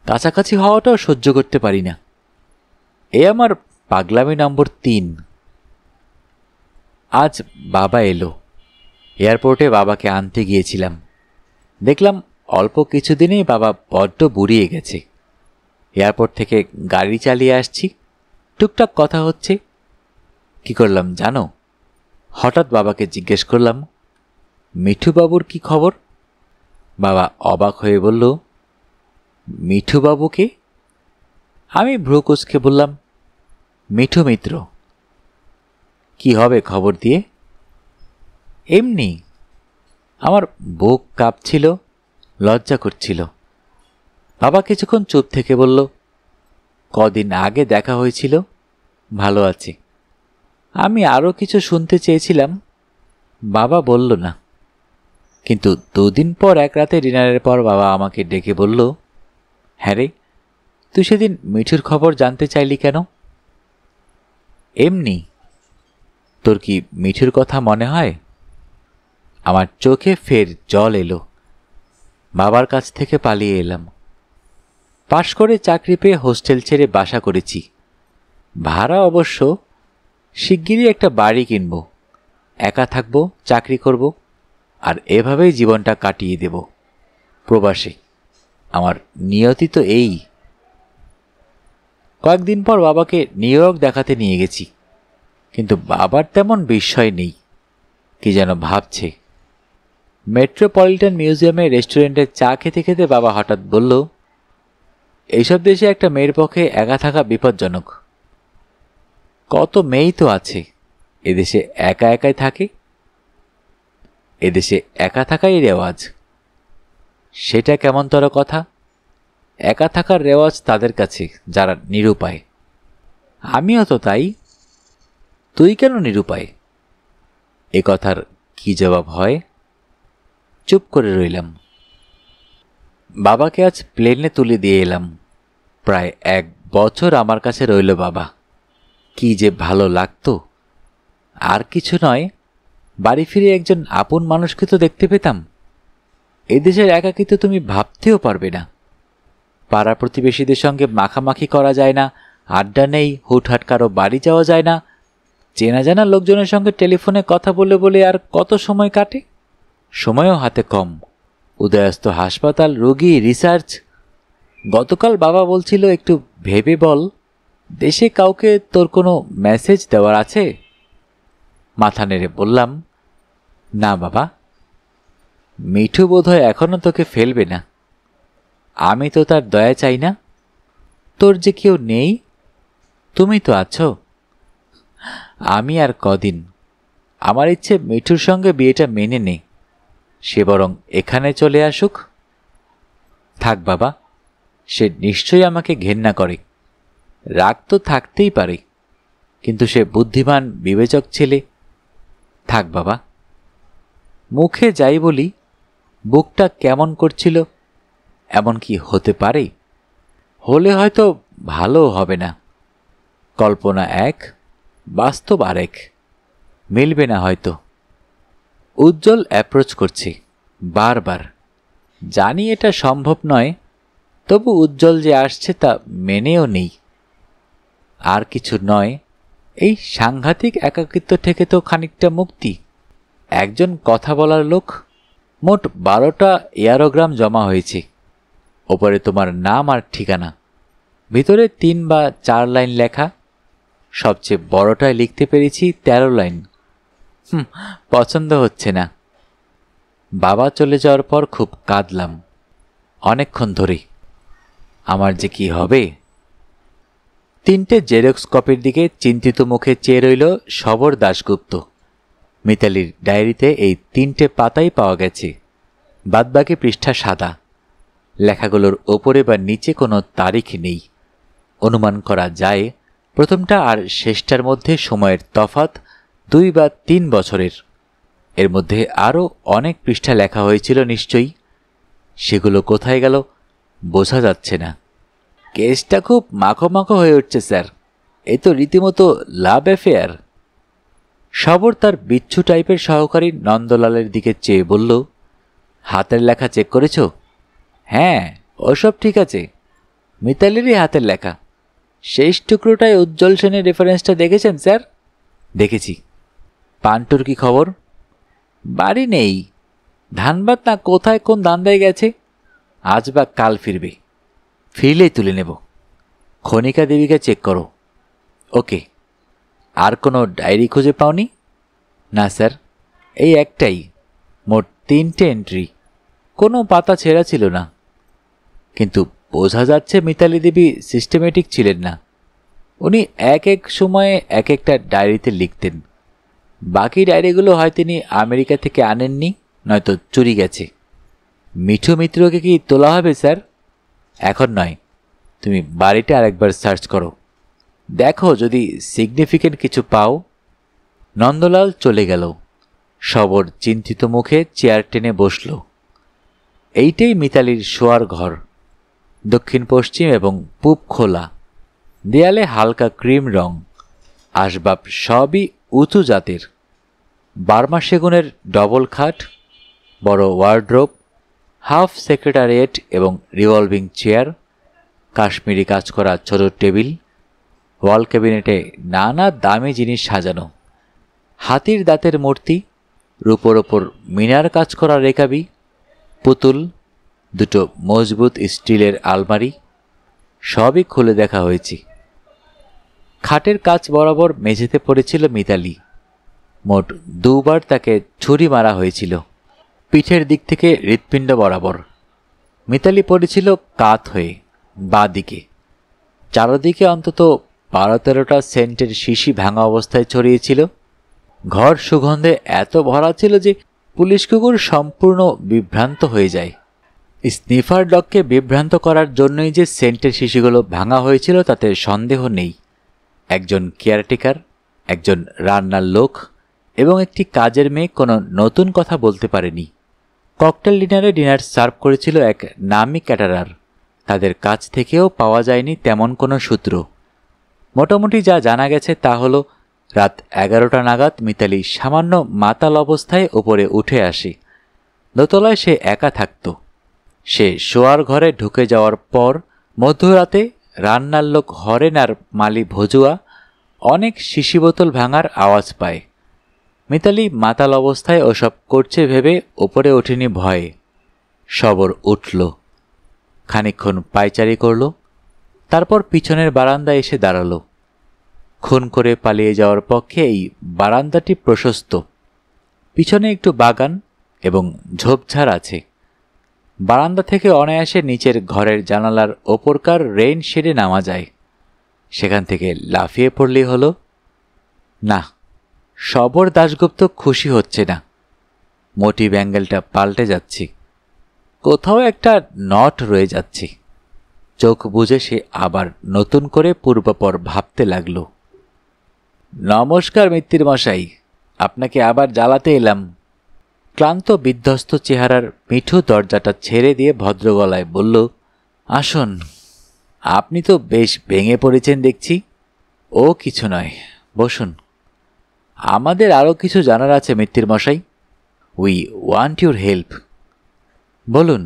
কাছাকাছি হওয়াটাও সহ্য করতে পারি না। এ আমার পাগলামি নম্বর 3। আজ বাবা এলো। এয়ারপোর্টে বাবাকে আনতে গিয়েছিলাম। দেখলাম অল্প কিছুদিনেই বাবা বড্ড বুড়িয়ে গেছে। এয়ারপোর্ট থেকে গাড়ি চালিয়ে আসছি, টুকটাক কথা হচ্ছে। কি করলাম জানো? হঠাৎ বাবাকে জিজ্ঞেস করলাম, মিঠুবাবুর কি খবর? বাবা অবাক হয়ে বলল, মিঠুবাবুকে? আমি ভ্রু কুঁচকে বললাম, মিঠু মিত্র। কি হবে খবর দিয়ে? এমনি। আমার বুক কাঁপছিল, লজ্জা করছিল। বাবা কিছুক্ষণ চুপ থেকে বলল, কদিন আগে দেখা হয়েছিল, ভালো আছে। আমি আরও কিছু শুনতে চেয়েছিলাম, বাবা বলল না। কিন্তু 2 দিন পর এক রাতে ডিনারের পর বাবা আমাকে ডেকে বলল, হ্যাঁ রে, তুই সেদিন মিঠুর খবর জানতে চাইলি কেন? এমনি। তোর কি মিঠুর কথা মনে হয়? আমার চোখে ফের জল এলো। বাবার কাছ থেকে পালিয়ে এলাম। পাশ করে চাকরি পেয়ে হোস্টেল ছেড়ে বাসা করেছি। ভাড়া অবশ্য। শিগগিরই একটা বাড়ি কিনব, একা থাকব, চাকরি করব, আর এভাবেই জীবনটা কাটিয়ে দেব প্রবাসে। আমার নিয়তি তো এই। কয়েকদিন পর বাবাকে নিউ ইয়র্ক দেখাতে নিয়ে গেছি, কিন্তু বাবার তেমন বিস্ময় নেই, কি যেন ভাবছে। মেট্রোপলিটন মিউজিয়ামে রেস্টুরেন্টে চা খেতে খেতে বাবা হঠাৎ বলল, এইসব দেশে একটা মেয়ের পক্ষে একা থাকা বিপজ্জনক। কত মেয়েই তো আছে এদেশে একা একাই থাকে। এদেশে একা থাকাই রেওয়াজ। সেটা কেমনতর কথা? একা থাকার রেওয়াজ তাদের কাছে যারা নিরুপায়। আমিও তো তাই। তুই কেন নিরুপায়? এ কথার কি জবাব হয়? চুপ করে রইলাম। বাবাকে আজ প্লেনে তুলে দিয়ে এলাম। প্রায় 1 বছর আমার কাছে রইল বাবা। কি যে ভালো লাগতো। আর কিছু নয়, বাড়ি ফিরে একজন আপন মানুষকে তো দেখতে পেতাম। এদেশের একাকিত্ব তুমি ভাবতেও পারবে না। পাড়া প্রতিবেশীদের সঙ্গে মাখামাখি করা যায় না, আড্ডা নেই, হুটহাট কারো বাড়ি যাওয়া যায় না। চেনা জানা লোকজনের সঙ্গে টেলিফোনে কথা বলে বলে আর কত সময় কাটে। সময়ও হাতে কম। উদয়স্ত হাসপাতাল, রোগী, রিসার্চ। গতকাল বাবা বলছিল, একটু ভেবে বল, দেশে কাউকে তোর কোনো মেসেজ দেওয়ার আছে? মাথা নেড়ে বললাম, না বাবা। মিঠু বোধহয় এখনো তোকে ফেলবে না। আমি তো তার দয়া চাই না। তোর যে কেউ নেই, তুমি তো আছো। আমি আর কদিন। আমার ইচ্ছে মিঠুর সঙ্গে বিয়েটা মেনে নে, সে বরং এখানে চলে আসুক। থাক বাবা, সে নিশ্চয়ই আমাকে ঘেন্না করে। রাগ তো থাকতেই পারে, কিন্তু সে বুদ্ধিমান, বিবেচক ছেলে। থাক বাবা। মুখে যাই বলি, বুকটা কেমন করছিল। এমন কি হতে পারে? হলে হয়তো ভালো হবে না। কল্পনা এক, বাস্তব আরেক, মিলবে না হয়তো। উজ্জ্বল অ্যাপ্রোচ করছে বারবার। জানি এটা সম্ভব নয়, তবু উজ্জ্বল যে আসছে তা মেনেও নেই। আর কিছু নয়, এই সাংঘাতিক একাকিত্ব থেকে তো খানিকটা মুক্তি। একজন কথা বলার লোক। মোট 12টা এয়ারোগ্রাম জমা হয়েছে। ওপরে তোমার নাম আর ঠিকানা, ভিতরে 3 বা 4 লাইন লেখা। সবচেয়ে বড়টায় লিখতে পেরেছি 13 লাইন। পছন্দ হচ্ছে না। বাবা চলে যাওয়ার পর খুব কাঁদলাম, অনেকক্ষণ ধরে। আমার যে কি হবে। 3টে জেরক্স কপির দিকে চিন্তিত মুখে চেয়ে রইল শবর দাশগুপ্ত। মিতালির ডায়েরিতে এই 3টে পাতাই পাওয়া গেছে, বাদবাকি পৃষ্ঠা সাদা। লেখাগুলোর ওপরে বা নিচে কোনো তারিখ নেই। অনুমান করা যায় প্রথমটা আর শেষটার মধ্যে সময়ের তফাৎ 2 বা 3 বছরের। এর মধ্যে আরও অনেক পৃষ্ঠা লেখা হয়েছিল নিশ্চয়ই। সেগুলো কোথায় গেল বোঝা যাচ্ছে না। কেসটা খুব মাখো মাখো হয়ে উঠছে স্যার। এই তো রীতিমতো লাভ অ্যাফেয়ার। শবর তার বিচ্ছু টাইপের সহকারী নন্দলালের দিকে চেয়ে বলল, হাতের লেখা চেক করেছ? হ্যাঁ, ওসব ঠিক আছে। মিতালিরই হাতের লেখা। শেষ টুকরোটায় উজ্জ্বল সেনের রেফারেন্সটা দেখেছেন স্যার? দেখেছি। পান্টুর কি খবর? বাড়ি নেই। ধানবাদ না কোথায় কোন দান্দায় গেছে। আজ বা কাল ফিরবে। ফিরলেই তুলে নেব। খনিকা দেবীকে চেক করো। ওকে। আর কোনো ডায়েরি খুঁজে পাওনি? না স্যার, এই একটাই। মোট 3টে এন্ট্রি। কোনো পাতা ছেঁড়া ছিল না। কিন্তু বোঝা যাচ্ছে মিতালি দেবী সিস্টেমেটিক ছিলেন না। উনি এক এক সময়ে এক একটা ডায়েরিতে লিখতেন। বাকি ডায়েরিগুলো হয় তিনি আমেরিকা থেকে আনেননি, নয়তো চুরি গেছে। মিঠু মিত্রকে কি তোলা হবে স্যার? এখন নয়, তুমি বাড়িটা আরেকবার সার্চ করো, দেখো যদি সিগনিফিকেন্ট কিছু পাও। নন্দলাল চলে গেল। সবর চিন্তিত মুখে চেয়ার টেনে বসল। এইটাই মিতালির শোয়ার ঘর। দক্ষিণ পশ্চিম এবং পূব খোলা, দেয়ালে হালকা ক্রিম রং, আসবাব সবই উঁচু জাতের। বার্মা সেগুনের ডবল খাট, বড় ওয়ার্ড্রোব, হাফ সেক্রেটারিয়েট এবং রিভলভিং চেয়ার, কাশ্মীরি কাজ করা ছোট টেবিল, ওয়াল ক্যাবিনেটে নানা দামি জিনিস সাজানো, হাতির দাঁতের মূর্তি, রূপোর ওপর মিনার কাজ করা রেকাবি, পুতুল, দুটো মজবুত স্টিলের আলমারি, সবই খুলে দেখা হয়েছে। খাটের কাছ বরাবর মেঝেতে পড়েছিল মিতালি। মোট দুবার তাকে ছুরি মারা হয়েছিল, পিঠের দিক থেকে হৃৎপিণ্ড বরাবর। মিতালি পড়েছিল কাত হয়ে বাঁ দিকে। চারদিকে অন্তত 12-13টা সেন্টের শিশি ভাঙা অবস্থায় ছড়িয়েছিল। ঘর সুগন্ধে এত ভরা ছিল যে পুলিশ কুকুর সম্পূর্ণ বিভ্রান্ত হয়ে যায়। স্নিফার ডগকে বিভ্রান্ত করার জন্যই যে সেন্টের শিশিগুলো ভাঙা হয়েছিল তাতে সন্দেহ নেই। একজন কেয়ারটেকার, একজন রান্নার লোক এবং একটি কাজের মেয়ে কোনো নতুন কথা বলতে পারেনি। ককটেল ডিনার সার্ভ করেছিল এক নামী ক্যাটারার। তাদের কাছ থেকেও পাওয়া যায়নি তেমন কোনো সূত্র। মোটামুটি যা জানা গেছে তা হলো রাত 11টা নাগাদ মিতালি সামান্য মাতাল অবস্থায় ওপরে উঠে আসে। দোতলায় সে একা থাকত। সে শোয়ার ঘরে ঢুকে যাওয়ার পর মধ্যরাতে রান্নার লোক হরেন আর মালি ভজুয়া অনেক শিশি বোতল ভাঙার আওয়াজ পায়। মিতালি মাতাল অবস্থায় ওসব করছে ভেবে ওপরে ওঠেনি ভয়ে। সবর উঠল, খানিকক্ষণ পায়চারি করল, তারপর পিছনের বারান্দায় এসে দাঁড়াল। খুন করে পালিয়ে যাওয়ার পক্ষে এই বারান্দাটি প্রশস্ত। পিছনে একটু বাগান এবং ঝোপঝাড় আছে। বারান্দা থেকে অনায়াসে নিচের ঘরের জানালার ওপরকার রেইন শেডে নামা যায়। সেখান থেকে লাফিয়ে পড়লেই হলো। না, সবর দাশগুপ্ত খুশি হচ্ছে না। মোটি ব্যাঙ্গেলটা পাল্টে যাচ্ছে, কোথাও একটা নট রয়ে যাচ্ছে। চোখ বুজে সে আবার নতুন করে পূর্বাপর ভাবতে লাগল। নমস্কার মিত্তির মশাই, আপনাকে আবার জ্বালাতে এলাম। ক্লান্ত বিধ্বস্ত চেহারার মিঠু দরজাটা ছেড়ে দিয়ে ভদ্রগলায় বলল, আসুন। আপনি তো বেশ ভেঙে পড়েছেন দেখছি। ও কিছু নয়, বসুন। আমাদের আরও কিছু জানার আছে মিত্তির মশাই। We want your help. বলুন।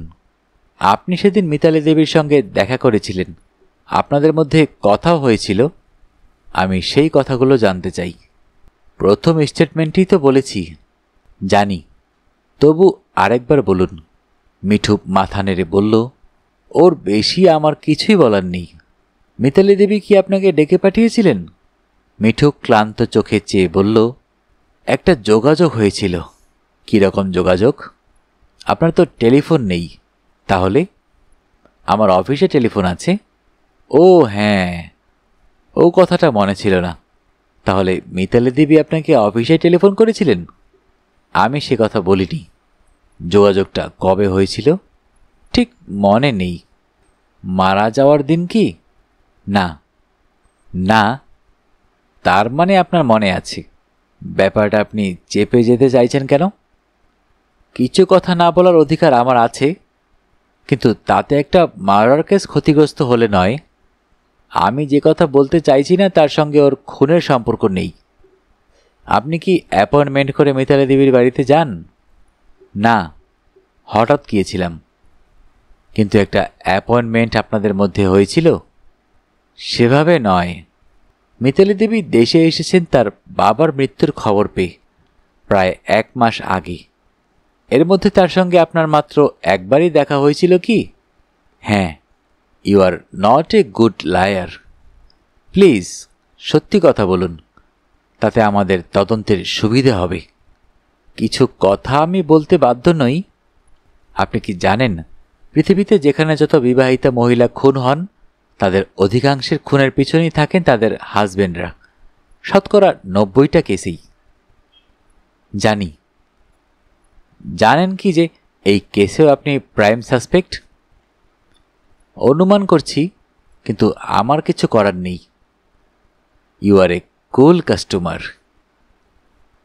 আপনি সেদিন মিতালি দেবীর সঙ্গে দেখা করেছিলেন, আপনাদের মধ্যে কথাও হয়েছিল। আমি সেই কথাগুলো জানতে চাই। প্রথম স্টেটমেন্টই তো বলেছি। জানি, তবু আরেকবার বলুন। মিঠু মাথা নেড়ে বলল, ওর বেশি আমার কিছুই বলার নেই। মিতালি দেবী কি আপনাকে ডেকে পাঠিয়েছিলেন? মিঠু ক্লান্ত চোখে চেয়ে বলল, একটা যোগাযোগ হয়েছিল। কীরকম যোগাযোগ? আপনার তো টেলিফোন নেই। তাহলে? আমার অফিসে টেলিফোন আছে। ও হ্যাঁ, ও কথাটা মনে ছিল না। তাহলে মিতালি দেবী আপনাকে অফিসে টেলিফোন করেছিলেন? আমি সে কথা বলিনি। যোগাযোগটা কবে হয়েছিল ঠিক মনে নেই। মারা যাওয়ার দিন কি? না। না, তার মানে আপনার মনে আছে। ব্যাপারটা আপনি চেপে যেতে চাইছেন কেন? কিছু কথা না বলার অধিকার আমার আছে, কিন্তু তাতে একটা মার্ডার কেস ক্ষতিগ্রস্ত হলে নয়। আমি যে কথা বলতে চাইছি না তার সঙ্গে ওর খুনের সম্পর্ক নেই। আপনি কি অ্যাপয়েন্টমেন্ট করে মিতালি দেবীর বাড়িতে যান? না, হঠাৎ গিয়েছিলাম। কিন্তু একটা অ্যাপয়েন্টমেন্ট আপনাদের মধ্যে হয়েছিল? সেভাবে নয়। মিতালি দেবী দেশে এসেছেন তার বাবার মৃত্যুর খবর পেয়ে প্রায় 1 মাস আগে। এর মধ্যে তার সঙ্গে আপনার মাত্র একবারই দেখা হয়েছিল কি? হ্যাঁ। You are not a good liar. Please সত্যি কথা বলুন, তাতে আমাদের তদন্তের সুবিধে হবে। কিছু কথা আমি বলতে বাধ্য নই। আপনি কি জানেন, পৃথিবীতে যেখানে যত বিবাহিতা মহিলা খুন হন তাদের অধিকাংশের খুনের পিছনেই থাকেন তাদের হাজবেন্ডরা। শতকরা 90টা কেসেই। জানি। জানেন কি যে এই কেসেও আপনি প্রাইম সাসপেক্ট? অনুমান করছি, কিন্তু আমার কিছু করার নেই। You are a cool customer.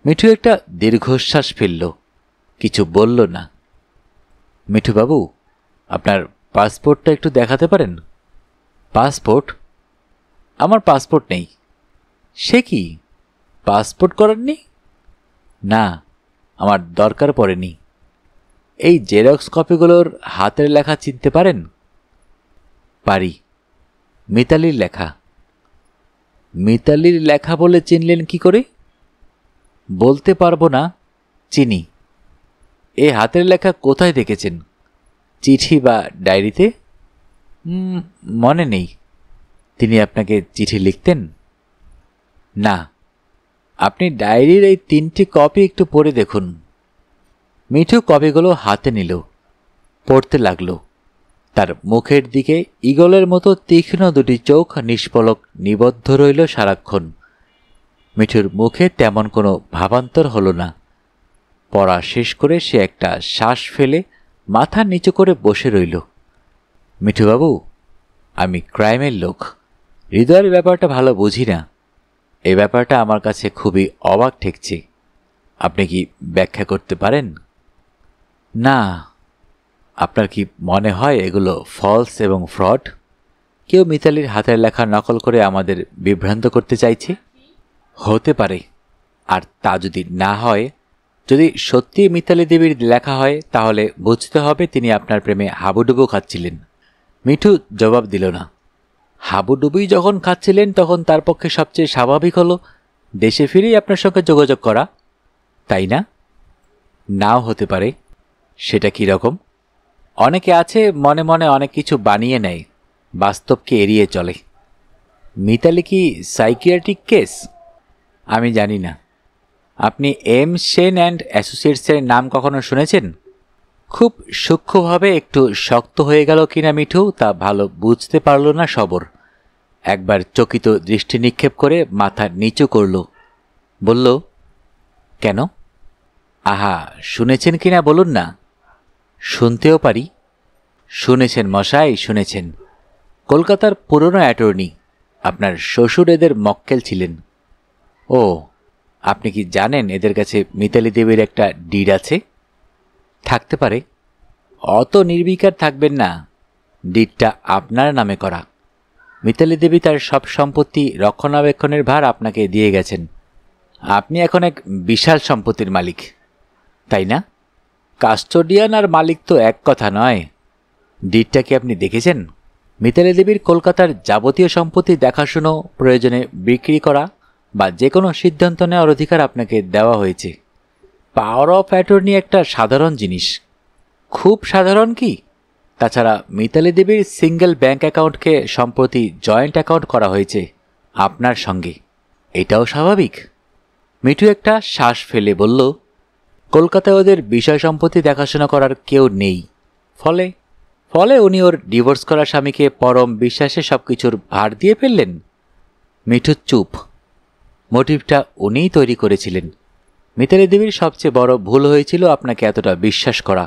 Mithu একটা দীর্ঘশ্বাস ফেলল, কিছু বলল না। মিঠুবাবু, আপনার পাসপোর্টটা একটু দেখাতে পারেন? পাসপোর্ট? আমার পাসপোর্ট নেই। সে কি, পাসপোর্ট করাননি? না, আমার দরকার পড়েনি। এই জেরক্স কপিগুলোর হাতের লেখা চিনতে পারেন? পারি। মিতালির লেখা। মিতালির লেখা বলে চিনলেন কি করে? বলতে পারবো না, চিনি। এ হাতের লেখা কোথায় দেখেছেন? চিঠি বা ডায়েরিতে? মনে নেই। তিনি আপনাকে চিঠি লিখতেন? না। আপনি ডায়েরির এই 3টি কপি একটু পড়ে দেখুন। মিঠু কপিগুলো হাতে নিল, পড়তে লাগল। তার মুখের দিকে ঈগলের মতো তীক্ষ্ণ দুটি চোখ নিষ্পলক নিবদ্ধ রইল সারাক্ষণ। মিঠুর মুখে তেমন কোনো ভাবান্তর হল না। পড়া শেষ করে সে একটা শ্বাস ফেলে মাথা নিচু করে বসে রইল। মিঠুবাবু, আমি ক্রাইমের লোক, হৃদয়ের ব্যাপারটা ভালো বুঝি না। এই ব্যাপারটা আমার কাছে খুবই অবাক ঠেকছে। আপনি কি ব্যাখ্যা করতে পারেন? না। আপনার কি মনে হয় এগুলো ফলস এবং ফ্রড? কেউ মিতালির হাতের লেখা নকল করে আমাদের বিভ্রান্ত করতে চাইছে? হতে পারে। আর তা যদি না হয়, যদি সত্যি মিতালি দেবীর লেখা হয়, তাহলে বুঝতে হবে তিনি আপনার প্রেমে হাবুডুবু খাচ্ছিলেন। মিঠু জবাব দিল না। হাবুডুবুই যখন খাচ্ছিলেন, তখন তার পক্ষে সবচেয়ে স্বাভাবিক হলো দেশে ফিরেই আপনার সঙ্গে যোগাযোগ করা, তাই না? নাও হতে পারে। সেটা কি রকম? অনেকে আছে মনে মনে অনেক কিছু বানিয়ে নেয়, বাস্তবকে এড়িয়ে চলে। মিতালি কি সাইকিয়াট্রিক কেস? আমি জানি না। আপনি এম সেন অ্যান্ড অ্যাসোসিয়েটসের নাম কখনো শুনেছেন? খুব সূক্ষ্মভাবে একটু শক্ত হয়ে গেল কিনা মিঠু তা ভালো বুঝতে পারল না সবর। একবার চকিত দৃষ্টি নিক্ষেপ করে মাথা নিচু করল, বলল, কেন? আহা, শুনেছেন কিনা বলুন না। শুনতেও পারি। শুনেছেন মশাই, শুনেছেন। কলকাতার পুরনো অ্যাটর্নি, আপনার শ্বশুর এদের মক্কেল ছিলেন। ও, আপনি কি জানেন এদের কাছে মিতালি দেবীর একটা ডিড আছে? থাকতে পারে। অত নির্বিকার থাকবেন না। ডিডটা আপনার নামে করা। মিতালি দেবী তার সব সম্পত্তি রক্ষণাবেক্ষণের ভার আপনাকে দিয়ে গেছেন। আপনি এখন এক বিশাল সম্পত্তির মালিক, তাই না? কাস্টোডিয়ান আর মালিক তো এক কথা নয়। ডিডটা কি আপনি দেখেছেন? মিতালি দেবীর কলকাতার যাবতীয় সম্পত্তি দেখাশুনো, প্রয়োজনে বিক্রি করা বা যে কোনো সিদ্ধান্ত নেওয়ার অধিকার আপনাকে দেওয়া হয়েছে। পাওয়ার অফ অ্যাটর্নি একটা সাধারণ জিনিস। খুব সাধারণ কি? তাছাড়া মিতালি দেবীর সিঙ্গেল ব্যাংক অ্যাকাউন্টকে সম্প্রতি জয়েন্ট অ্যাকাউন্ট করা হয়েছে আপনার সঙ্গে। এটাও স্বাভাবিক। মিঠু একটা শ্বাস ফেলে বলল, কলকাতায় ওদের বিষয় সম্পত্তি দেখাশোনা করার কেউ নেই। ফলে ফলে উনি ওর ডিভোর্স করা স্বামীকে পরম বিশ্বাসে সবকিছুর ভার দিয়ে ফেললেন। মিঠু চুপ। মোটিভটা উনিই তৈরি করেছিলেন। মিতালি দেবীর সবচেয়ে বড় ভুল হয়েছিল আপনাকে এতটা বিশ্বাস করা।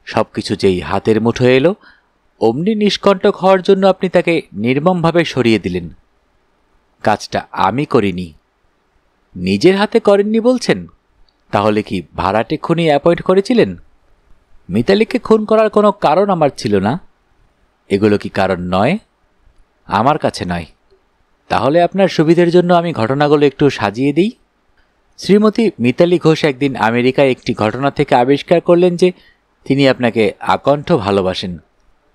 সবকিছু যেই হাতের মুঠোয় এলো, অমনি নিষ্কণ্টক হওয়ার জন্য আপনি তাকে নির্মমভাবে সরিয়ে দিলেন। কাজটা আমি করিনি। নিজের হাতে করেননি বলছেন? তাহলে কি ভাড়াটে খুনি অ্যাপয়েন্ট করেছিলেন? মিতালিকে খুন করার কোনো কারণ আমার ছিল না। এগুলো কি কারণ নয়? আমার কাছে নয়। তাহলে আপনার সুবিধের জন্য আমি ঘটনাগুলো একটু সাজিয়ে দিই। শ্রীমতী মিতালি ঘোষ একদিন আমেরিকায় একটি ঘটনা থেকে আবিষ্কার করলেন যে তিনি আপনাকে আকণ্ঠ ভালোবাসেন।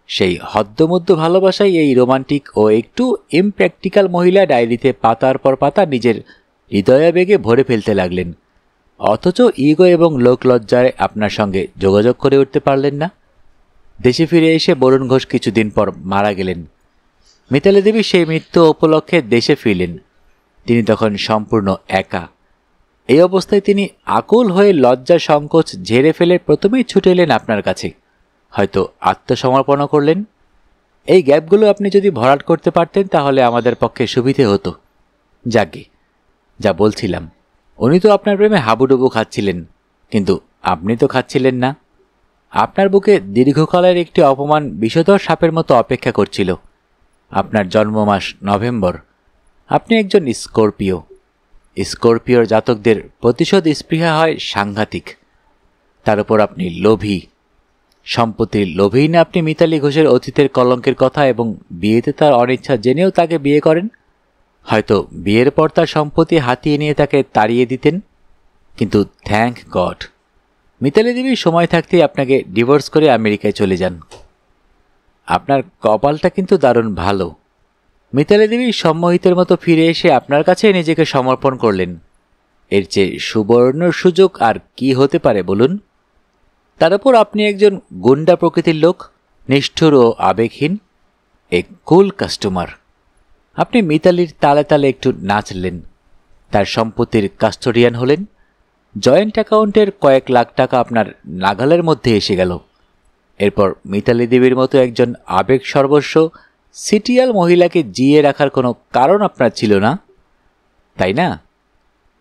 সেই হদ্দমধ্য ভালোবাসাই এই রোমান্টিক ও একটু ইমপ্র্যাকটিক্যাল মহিলা ডায়েরিতে পাতার পর পাতা নিজের হৃদয়াবেগে ভরে ফেলতে লাগলেন। অথচ ইগো এবং লোকলজ্জায় আপনার সঙ্গে যোগাযোগ করে উঠতে পারলেন না। দেশে ফিরে এসে বরুণ ঘোষ কিছুদিন পর মারা গেলেন। মিতালি দেবী সেই মৃত্যু উপলক্ষে দেশে ফিরলেন। তিনি তখন সম্পূর্ণ একা। এই অবস্থায় তিনি আকুল হয়ে লজ্জা সংকোচ ঝেড়ে ফেলে প্রথমেই ছুটে এলেন আপনার কাছে। হয়তো আত্মসমর্পণও করলেন। এই গ্যাপগুলো আপনি যদি ভরাট করতে পারতেন তাহলে আমাদের পক্ষে সুবিধে হতো। যাকে যা বলছিলাম, উনি তো আপনার প্রেমে হাবুডুবু খাচ্ছিলেন, কিন্তু আপনি তো খাচ্ছিলেন না। আপনার বুকে দীর্ঘকালের একটি অপমান বিষধর সাপের মতো অপেক্ষা করছিল। আপনার জন্মমাস নভেম্বর। আপনি একজন স্করপিও। স্করপিওর জাতকদের প্রতিশোধ স্পৃহা হয় সাংঘাতিক। তার উপর আপনি লোভী। সম্পত্তির লোভেই না আপনি মিতালি ঘোষের অতীতের কলঙ্কের কথা এবং বিয়েতে তার অনিচ্ছা জেনেও তাকে বিয়ে করেন। হয়তো বিয়ের পর তার সম্পত্তি হাতিয়ে নিয়ে তাকে তাড়িয়ে দিতেন, কিন্তু থ্যাঙ্ক গড মিতালি দেবী সময় থাকতেই আপনাকে ডিভোর্স করে আমেরিকায় চলে যান। আপনার কপালটা কিন্তু দারুণ ভালো। মিতালি দেবী সম্মোহিতের মতো ফিরে এসে আপনার কাছে নিজেকে সমর্পণ করলেন। এর চেয়ে সুবর্ণ সুযোগ আর কি হতে পারে বলুন? তার উপর আপনি একজন গুন্ডা প্রকৃতির লোক, নিষ্ঠুর ও আবেগহীন, এক কুল কাস্টমার। আপনি মিতালির তালে তালে একটু নাচলেন, তার সম্পত্তির কাস্টোডিয়ান হলেন। জয়েন্ট অ্যাকাউন্টের কয়েক লাখ টাকা আপনার নাগালের মধ্যে এসে গেল। এরপর মিতালি দেবীর মতো একজন আবেগ সর্বস্ব সিটিয়াল মহিলাকে জিয়ে রাখার কোনো কারণ আপনার ছিল না, তাই না?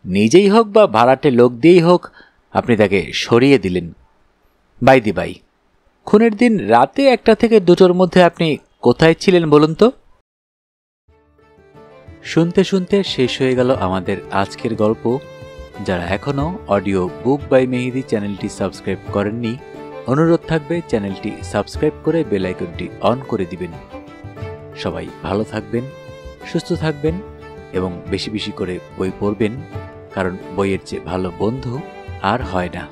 নিজেই হোক বা ভাড়াটে লোক দিয়েই হোক আপনি তাকে সরিয়ে দিলেন। বাই দি বাই, খুনের দিন রাতে 1টা থেকে 2টোর মধ্যে আপনি কোথায় ছিলেন বলুন তো? শুনতে শুনতে শেষ হয়ে গেল আমাদের আজকের গল্প। যারা এখনও অডিও বুক বাই মেহেদি চ্যানেলটি সাবস্ক্রাইব করেননি, অনুরোধ থাকবে চ্যানেলটি সাবস্ক্রাইব করে বেল আইকনটি অন করে দিবেন। সবাই ভালো থাকবেন, সুস্থ থাকবেন এবং বেশি বেশি করে বই পড়বেন, কারণ বইয়ের চেয়ে ভালো বন্ধু আর হয় না।